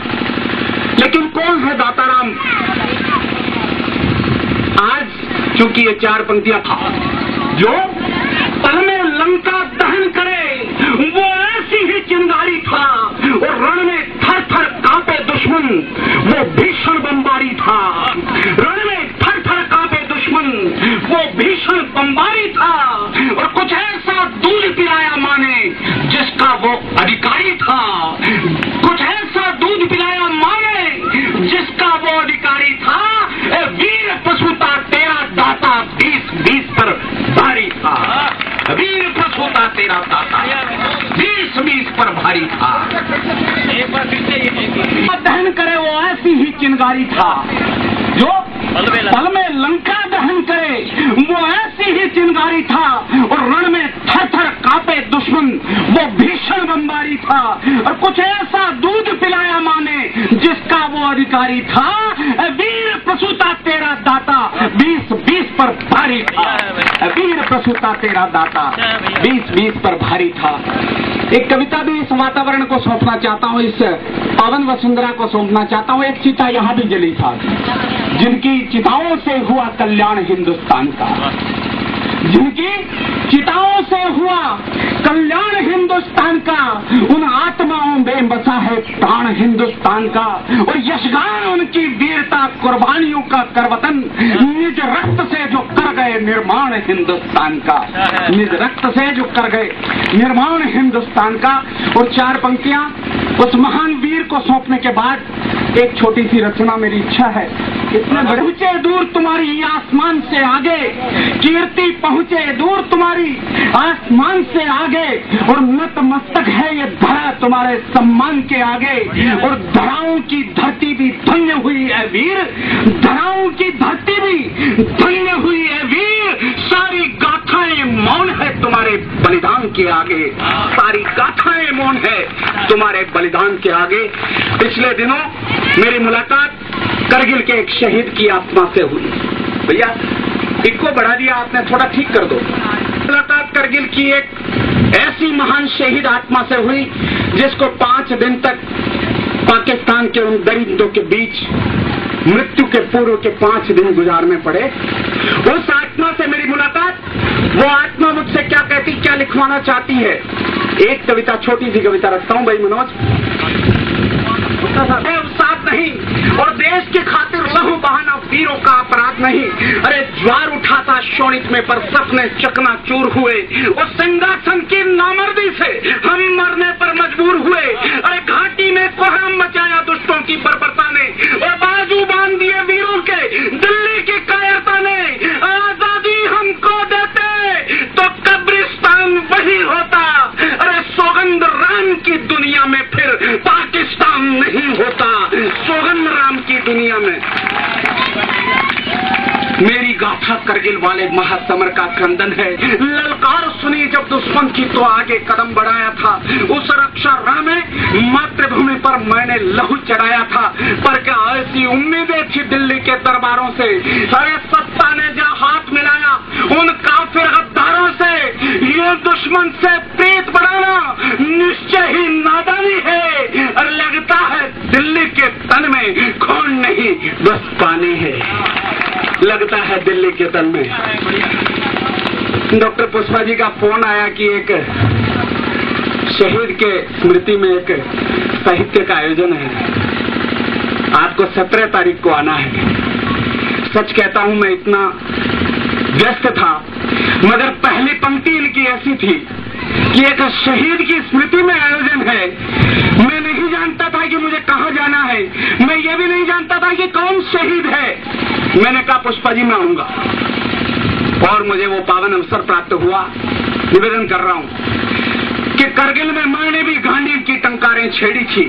I: लेकिन कौन है दाताराम। आज चूंकि ये 4 पंक्तियां था, जो पल में लंका दहन करे वो ऐसी ही चिंगारी था। और रण में थर थर कांपे दुश्मन वो भीषण बमबारी था। रण में थर थर कांपे दुश्मन वो भीषण बमबारी था। और कुछ ऐसा दूध पिलाया माने जिसका वो अधिकारी था। कुछ ऐसा दूध पिलाया माने जिसका वो अधिकारी था। वीर पशुता तेरा दाता 20-20 पर भारी था। वीर पशुता तेरा दाता 20-20 पर भारी था। दहन करे वो ऐसी ही चिंगारी था। जो पल में लंका दहन करे वो ऐसी ही चिंगारी था। और रण में थर थर कांपे दुश्मन दुश्मन वो भीषण बमबारी था, और कुछ ऐसा दूध पिलाया माँ ने जिसका वो अधिकारी था। वीर प्रसूता तेरा दाता 20-20 पर भारी था, वीर प्रसूता तेरा दाता 20-20 पर भारी था। एक कविता भी इस वातावरण को सौंपना चाहता हूँ, इस पावन वसुंधरा को सौंपना चाहता हूँ। एक चिता यहाँ भी जली था, जिनकी चिताओं से हुआ कल्याण हिंदुस्तान का, जिनकी चिताओं से हुआ कल्याण हिंदुस्तान का, उन आत्माओं में बसा है प्राण हिंदुस्तान का, और यशगान उनकी वीरता कुर्बानियों का करवतन, निज रक्त से जो कर गए निर्माण हिंदुस्तान का, निज रक्त से जो कर गए निर्माण हिंदुस्तान का। और 4 पंक्तियां उस महान वीर को सौंपने के बाद एक छोटी सी रचना मेरी इच्छा है। इतने पहुंचे दूर तुम्हारी आसमान से आगे, कीर्ति पहुंचे दूर तुम्हारी आसमान से आगे, और नतमस्तक है ये धरा तुम्हारे सम्मान के आगे, और धराओं की धरती भी धन्य हुई है वीर, धराओं की धरती भी धन्य हुई है वीर। सारी गाथाएं मौन है तुम्हारे बलिदान के आगे, सारी गाथाएं मौन है तुम्हारे बलिदान के आगे। पिछले दिनों मेरी मुलाकात करगिल के एक शहीद की आत्मा से हुई। भैया इनको बढ़ा दिया आपने, थोड़ा ठीक कर दो। मुलाकात करगिल की एक ऐसी महान शहीद आत्मा से हुई जिसको 5 दिन तक पाकिस्तान के उन दरिंदों के बीच मृत्यु के पूर्व के 5 दिन गुजारने पड़े। उस आत्मा से मेरी मुलाकात, वो आत्मा मुझसे क्या कहती, क्या लिखवाना चाहती है। एक कविता, छोटी सी कविता रखता हूँ भाई मनोज। साथ नहीं, और देश की खातिर लहू बहाना वीरों का अपराध नहीं। अरे ज्वार उठा था शोणित में, पर सपने चकना चूर हुए। उस सिंहासन की नामर्दी से हम मरने पर मजबूर हुए। अरे घाटी में कोहराम मचाया दुष्टों की बर्बरता ने, और बाजू बांध दिए वीरों के दिल्ली की कायरता ने। आजादी हमको देते तो कब्रिस्तान वही होता। अरे सौगंध राम की दुनिया में फिर पाकिस्तान नहीं होता, सौगंध राम की दुनिया में। मेरी गाथा करगिल वाले महासमर का क्रंदन है। ललकार सुनी जब दुश्मन की तो आगे कदम बढ़ाया था। उस रक्षा रण में मातृभूमि पर मैंने लहू चढ़ाया था। पर क्या ऐसी उम्मीदें थी दिल्ली के दरबारों से? अरे सत्ता ने जहाँ हाथ मिलाया उन काफिर गद्दारों से, ये दुश्मन से प्रीत बढ़ाना निश्चय ही नादानी है। और लगता है दिल्ली के तन में खून नहीं बस पानी है, लगता है दिल्ली के तन में। डॉक्टर पुष्पा जी का फोन आया कि एक शहीद के स्मृति में एक साहित्य का आयोजन है, आपको 17 तारीख को आना है। सच कहता हूं मैं इतना व्यस्त था, मगर पहली पंक्ति इनकी ऐसी थी कि एक शहीद की स्मृति में आयोजन है। मैं नहीं जानता था कि मुझे कहाँ जाना है, मैं ये भी नहीं जानता था कि कौन शहीद है। मैंने कहा पुष्पा जी मैं आऊंगा, और मुझे वो पावन अवसर प्राप्त हुआ। निवेदन कर रहा हूँ कि करगिल में मैंने भी गांधी की टंकारें छेड़ी थी,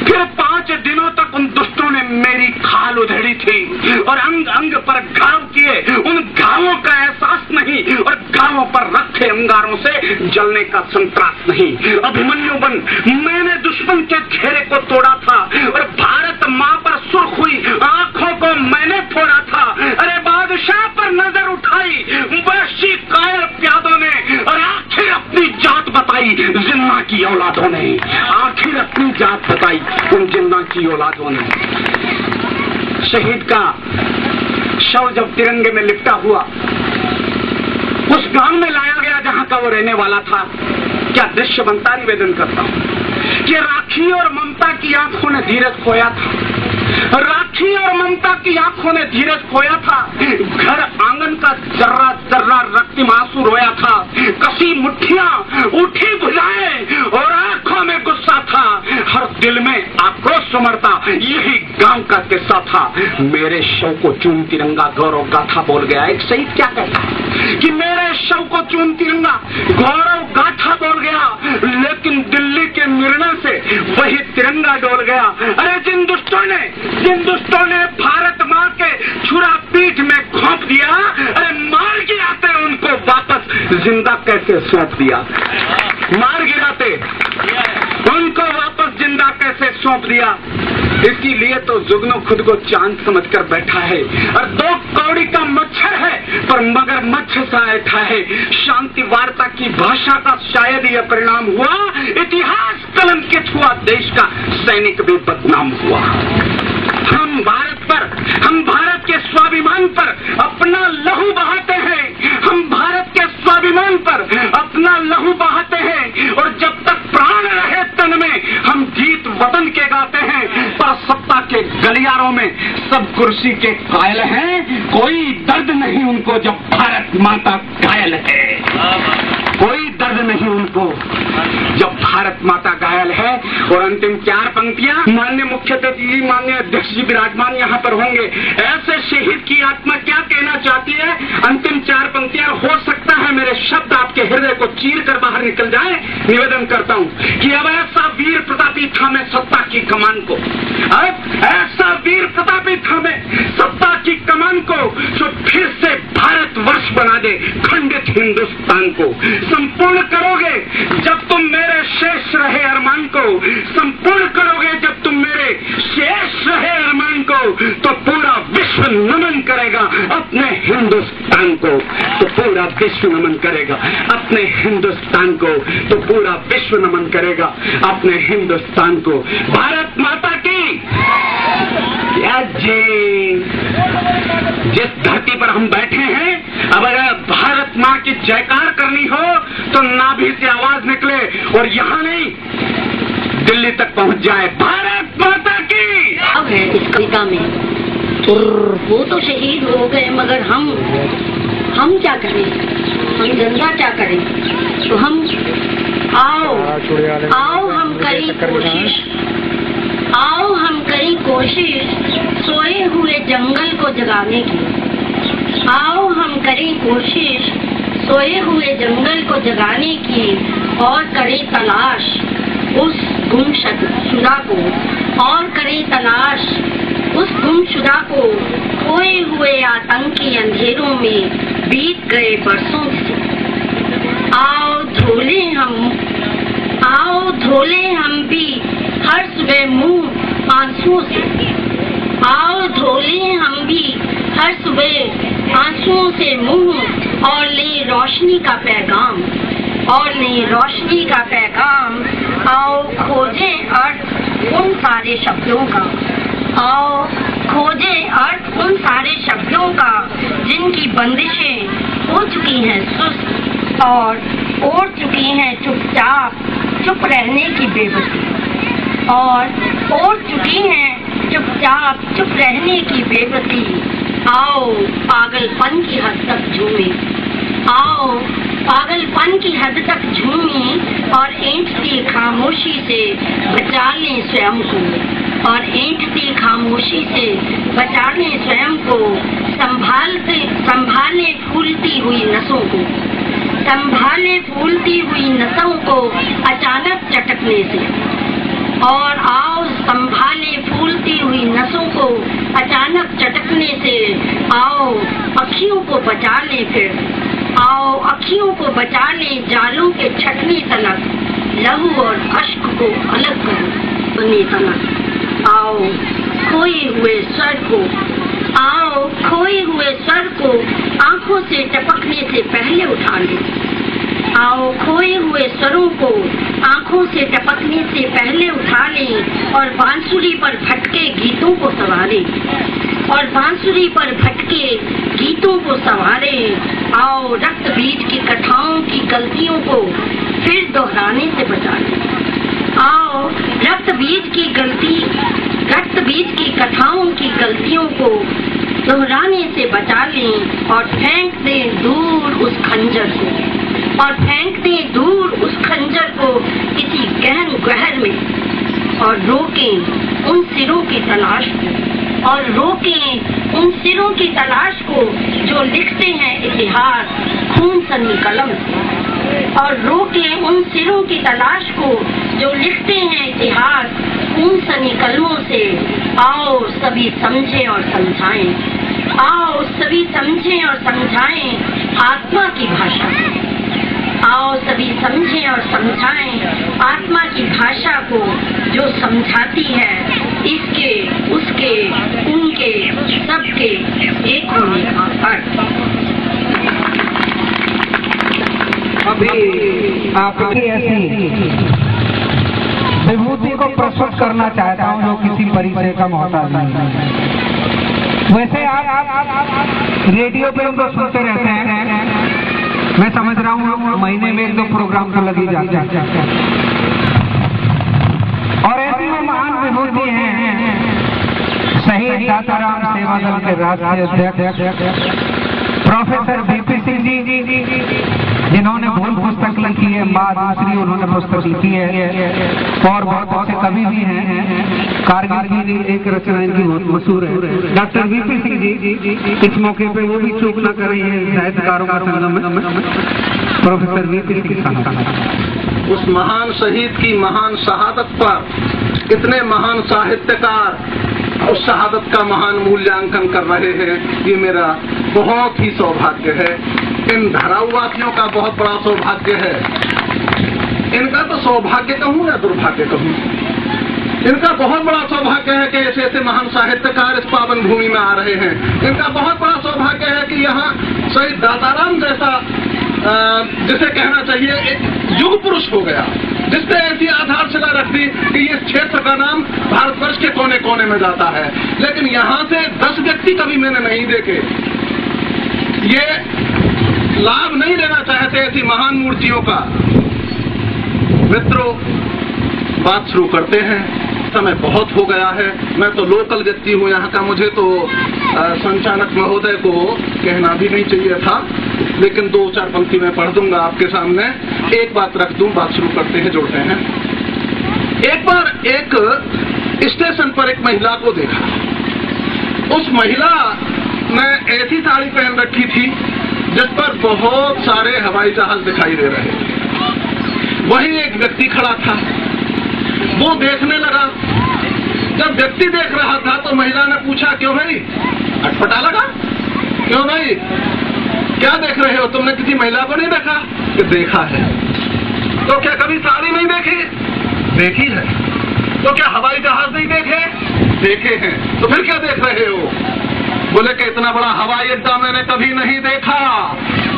I: फिर 5 दिनों तक उन दुष्टों ने मेरी खाल उधेड़ी थी, और अंग अंग पर घाव किए। उन घावों का एहसास नहीं, और घावों पर रखे अंगारों से जलने का संत्रास नहीं। अभिमन्यु बन मैंने दुश्मन के घेरे को तोड़ा था, और भारत माँ पर सुर्ख हुई आंखों को मैंने फोड़ा था। अरे बादशाह पर नजर उठाई वहशी कायर प्यादों ने, और आखिर अपनी जात बताई जिन्ना की औलादों ने, आखिर अपनी जात बताई उन जिन्ना की औलादों ने। शहीद का शव जब तिरंगे में लिपटा हुआ उस गांव में लाया गया जहां का वो रहने वाला था, क्या दृश्य बनता, निवेदन करता हूं कि राखी और ममता की आंखों ने धीरज खोया था। राखी और ममता की आंखों ने धीरज खोया था। घर आंगन का जर्रा जर्रा रक्तिम आंसू रोया था। कसी मुट्ठियां उठी भुजाएं और आंखों में गुस्सा था, हर दिल में आक्रोश उमड़ता। यही गांव का किस्सा था। मेरे शव को चूम तिरंगा गौरव गाथा बोल गया। एक शहीद क्या कहता है कि मेरे शव को चूम तिरंगा गौरव गाथा बोल गया, लेकिन दिल्ली के निर्णय से वही तिरंगा डोल गया। अरे जिन दुष्टों ने भारत माँ के छुरा पीठ में घोंप दिया, अरे मार के आते उनको वापस जिंदा कैसे सौंप दिया। मार गिराते, उनको वापस जिंदा कैसे सौंप दिया। इसीलिए तो जुगनू खुद को चांद समझकर बैठा है और 2 कौड़ी का मच्छर है पर मगर मच्छ सा ऐठा है। शांति वार्ता की भाषा का शायद यह परिणाम हुआ, इतिहास कलंकित हुआ, देश का सैनिक भी बदनाम हुआ। हम भारत के स्वाभिमान पर अपना लहू बहाते हैं, हम भारत के स्वाभिमान पर अपना लहू बहाते हैं और जब तक प्राण रहे तन में हम गीत वतन के गाते हैं। पर सत्ता के गलियारों में सब कुर्सी के कायल हैं, कोई दर्द नहीं उनको जब भारत माता घायल है, कोई दर्द नहीं उनको जब भारत माता घायल है। और अंतिम 4 पंक्तियां, माननीय मुख्य अतिथि, माननीय अध्यक्ष जी विराजमान यहाँ पर होंगे, ऐसे शहीद की आत्मा क्या कहना चाहती है। अंतिम 4 पंक्तियां, हो सकता है मेरे शब्द आपके हृदय को चीर कर बाहर निकल जाए। निवेदन करता हूँ कि अब ऐसा वीर प्रतापी थामे सत्ता की कमान को, अब ऐसा वीर प्रतापी थामे सत्ता की कमान को जो फिर से भारतवर्ष बना दे खंडित हिंदुस्तान को। संपूर्ण करोगे जब तुम मेरे शेष रहे अरमान को, संपूर्ण करोगे जब तुम मेरे शेष रहे अरमान को, तो पूरा विश्व नमन करेगा अपने हिंदुस्तान को, तो पूरा विश्व नमन करेगा अपने हिंदुस्तान को, तो पूरा विश्व नमन करेगा अपने हिंदुस्तान को। भारत माता की जय। जिस धरती पर हम बैठे हैं, अब अगर भारत माँ की जयकार करनी हो तो नाभि से आवाज निकले और यहाँ नहीं दिल्ली तक पहुँच जाए, भारत माता की।
J: अब है इस कविता में वो तो शहीद हो गए, मगर हम क्या करें, हम जनता क्या करें। तो हम आओ हम करें कोशिश, आओ हम करें कोशिश सोए हुए जंगल को जगाने की। आओ हम करें कोशिश सोए हुए जंगल को जगाने की और करें तलाश उस गुमशुदा को, और करें तलाश उस गुमशुदा को खोए हुए आतंकी अंधेरों में बीत गए बरसों से। आओ धोले हम भी हर सुबह मुंह आंसुओं से। आओ धोले हम भी हर सुबह आंसुओं से मुंह और ले रोशनी का पैगाम, और ले रोशनी का पैगाम। आओ खोजे अर्थ उन सारे शब्दों का, आओ खोजे अर्थ उन सारे शब्दों का जिनकी बंदिशें हो चुकी हैं सुस्त और ओढ़ चुकी हैं चुपचाप चुप रहने की बेबसी, और ओढ़ चुकी हैं चुपचाप चुप रहने की बेबसी। आओ पागलपन की हद तक झूमे, आओ पागलपन की हद तक झूमे और ऐंठती खामोशी से बचा लें स्वयं को, और ऐंठती खामोशी से बचा लें स्वयं को। संभाले फूलती हुई नसों को, संभाले फूलती हुई नसों को अचानक चटकने से, और आओ संभाले फूलती हुई नसों को अचानक चटकने से। आओ अखियों को बचा ले फिर, आओ अखियों को बचा ले जालों के छटने तलक, लहू और अश्क को अलग करो बने तलक। आओ खोए हुए स्वर को, आओ खोए हुए स्वर को आंखों से टपकने से पहले उठा ले। आओ खोए हुए स्वरों को आंखों से टपकने से पहले उठा लें और बांसुरी पर भटके गीतों को संवारें, और बांसुरी पर भटके गीतों को संवारें। आओ रक्त बीज की कथाओं की गलतियों को फिर दोहराने से बचा लें। आओ रक्त बीज की कथाओं की गलतियों को दोहराने से बचा लें, और फेंक दें दूर उस खंजर को, और फेंक दें दूर उस खंजर को किसी गहन गहर में, और रोकें उन सिरों की तलाश को, और रोकें उन सिरों की तलाश को जो लिखते हैं इतिहास खून सनी कलम से, और रोकें उन सिरों की तलाश को जो लिखते हैं इतिहास खून सनी कलमों से। आओ सभी समझें और समझाएं, आओ सभी समझें और समझाएं आत्मा की भाषा, आओ सभी समझें और समझाएं आत्मा की भाषा को जो समझाती है इसके, उसके, उनके, सबके एक होने का अर्थ।
C: अभी आपकी ऐसी विभूति को प्रस्तुत करना चाहता हूँ जो किसी परिचय का मोहताज नहीं है। वैसे आप रेडियो पे उनको सुनते रहते हैं, मैं समझ रहा हूँ महीने में 1-2 प्रोग्राम तो लग ही जाते हैं। और ऐसी में महान विभूति हैं शहीद दाताराम सेवा दल के राष्ट्रीय अध्यक्ष प्रोफेसर बीपी सिंह जी, जिन्होंने भूल पुस्तक लिखी है, माँ दूसरी उन्होंने पुस्तक लिखी है, और बहुत अच्छे कवि भी हैं। कारगिल की एक रचना इनकी बहुत मशहूर है। डॉक्टर बीपी सिंह जी इस मौके पे वो भी चूक न कर रही है साहित्यकारों का संगम में। प्रोफेसर बीपी सिंह साहब
K: उस महान शहीद की महान शहादत पर इतने महान साहित्यकार उस शहादत का महान मूल्यांकन कर रहे हैं, ये मेरा बहुत ही सौभाग्य है। इन धरावासियों का बहुत बड़ा सौभाग्य है। इनका तो सौभाग्य कहूँ या दुर्भाग्य कहूँ, इनका बहुत बड़ा सौभाग्य है कि ऐसे ऐसे महान साहित्यकार इस पावन भूमि में आ रहे हैं। इनका बहुत बड़ा सौभाग्य है कि यहाँ शहीद दाताराम जैसा जिसे कहना चाहिए एक युग पुरुष हो गया, जिसने ऐसी आधारशिला रख दी कि इस क्षेत्र का नाम भारतवर्ष के कोने कोने में जाता है। लेकिन यहाँ से 10 व्यक्ति कभी मैंने नहीं देखे ये लाभ नहीं लेना चाहते ऐसी महान मूर्तियों का। मित्रों, बात शुरू करते हैं। समय बहुत हो गया है, मैं तो लोकल व्यक्ति हूँ यहाँ का, मुझे तो संचालक महोदय को कहना भी नहीं चाहिए था, लेकिन 2-4 पंक्ति में पढ़ दूंगा आपके सामने। एक बात रख दूं, बात शुरू करते हैं, जोड़ते हैं। एक बार एक स्टेशन पर एक महिला को देखा। उस महिला ने ऐसी साड़ी पहन रखी थी जिस पर बहुत सारे हवाई जहाज दिखाई दे रहे। वहीं एक व्यक्ति खड़ा था, वो देखने लगा। जब व्यक्ति देख रहा था तो महिला ने पूछा, क्यों भाई, अटपटा लगा? क्यों भाई, क्या देख रहे हो? तुमने किसी महिला को नहीं देखा? कि देखा है। तो क्या कभी साड़ी नहीं देखी? देखी है। तो क्या हवाई जहाज नहीं देखे? देखे हैं। तो फिर क्या देख रहे हो? बोले कि इतना बड़ा हवाई अड्डा मैंने कभी नहीं देखा,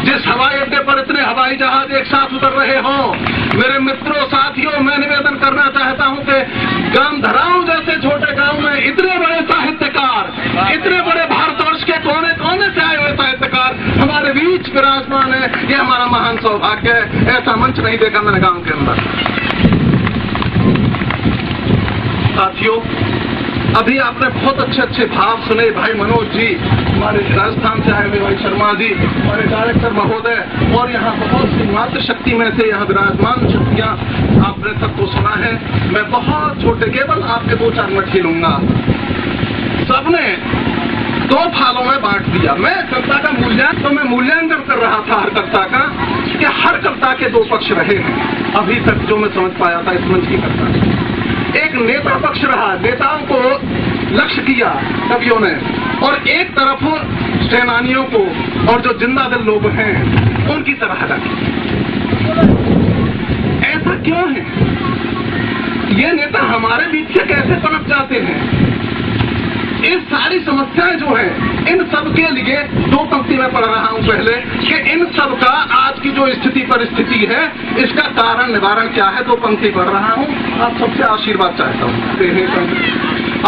K: जिस हवाई अड्डे पर इतने हवाई जहाज एक साथ उतर रहे हो। मेरे मित्रों, साथियों, मैं निवेदन करना चाहता हूं कि गांव धराव जैसे छोटे गांव में इतने बड़े साहित्यकार, इतने बड़े भारतवर्ष के कोने कोने से आए हुए साहित्यकार हमारे बीच विराजमान है। ये हमारा महान सौभाग्य है। ऐसा मंच नहीं देखा मैंने गांव के अंदर। साथियों, अभी आपने बहुत अच्छे अच्छे भाव सुने। भाई मनोज जी, हमारे राजस्थान से आए हुए भाई शर्मा जी, हमारे डायरेक्टर महोदय, और यहाँ बहुत सी मातृशक्ति में से यहाँ विराजमान शक्तियाँ, आपने सबको सुना है। मैं बहुत छोटे, केवल आपके 2-4 मिनट ही लूंगा। सबने 2 फालों में बांट दिया। मैं कर्ता का मूल्यांकन कर रहा था हर कर्ता का, कि हर कर्ता के 2 पक्ष रहे हैं अभी तक, जो मैं समझ पाया था इस मंच की कर्ता। एक नेता पक्ष रहा, नेताओं को लक्ष्य किया कवियों ने, और एक तरफ सेनानियों को और जो जिंदा दिल लोग हैं उनकी तरह रखी। ऐसा क्यों है? ये नेता हमारे बीच से कैसे पनप जाते हैं? इस सारी समस्याएं जो है, इन सब के लिए 2 पंक्ति में पढ़ रहा हूं पहले, कि इन सब का आज की जो स्थिति परिस्थिति है, इसका कारण निवारण क्या है। 2 पंक्ति पढ़ रहा हूं, आप सबसे आशीर्वाद चाहता हूं।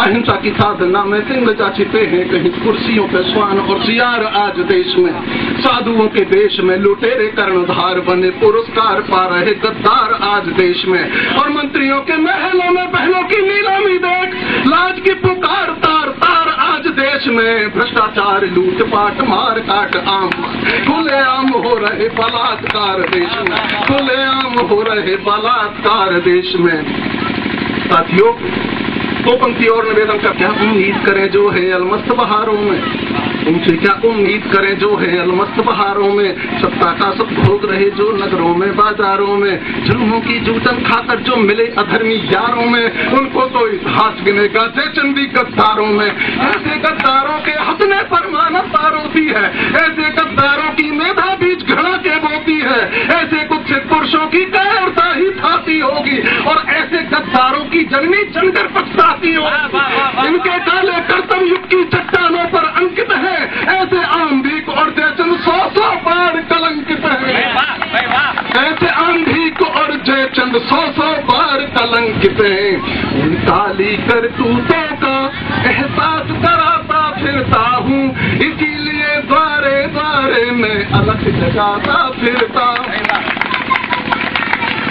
K: अहिंसा की साधना में सिंह जा छिपे हैं कहीं कुर्सियों पे स्वान और सियार। आज देश में साधुओं के देश में लुटेरे कर्णधार बने, पुरस्कार पा रहे गद्दार आज देश में। और मंत्रियों के महलों में बहनों की नीलामी देख, लाज की पुकार तार तार आज देश में। भ्रष्टाचार, लूटपाट, मार काट आम, खुलेआम हो रहे बलात्कार देश में, खुलेआम हो रहे बलात्कार देश में। साथियों, 2 पंक्ति और निवेदन का, क्या उम्मीद करें जो है अलमस्त बहारों में, उनसे क्या उम्मीद करें जो है अलमस्त बहारों में। सत्ता का सब भोग रहे जो नगरों में बाजारों में, जुल्मों की जूटन खाकर जो मिले अधर्मी यारों में, उनको तो इतिहास गिनेगा जय चंदी गद्दारों में। ऐसे गद्दारों के हंसने पर मानवता रोती है, ऐसे गद्दारों की मेधा बीच घड़ा के बोती होती है, ऐसे कुछ पुरुषों की कायरता ही थाती होगी और ऐसे गद्दारों की जननी चंकर पछताती होगी। इनके काले कर्तव्य युग की चट्टानों पर अंकित है, ऐसे आंधी को और जयचंद 100 बार कलंकित है। ऐसे आंधी को और जयचंद 100 बार कलंकित है। उन काली करतूतों का एहसास कराता फिरता हूँ, इसीलिए द्वारे द्वारे में अलग जगाता फिरता।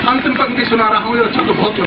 K: अंतिम पंक्ति सुना रहा हूँ, ये छंद बहुत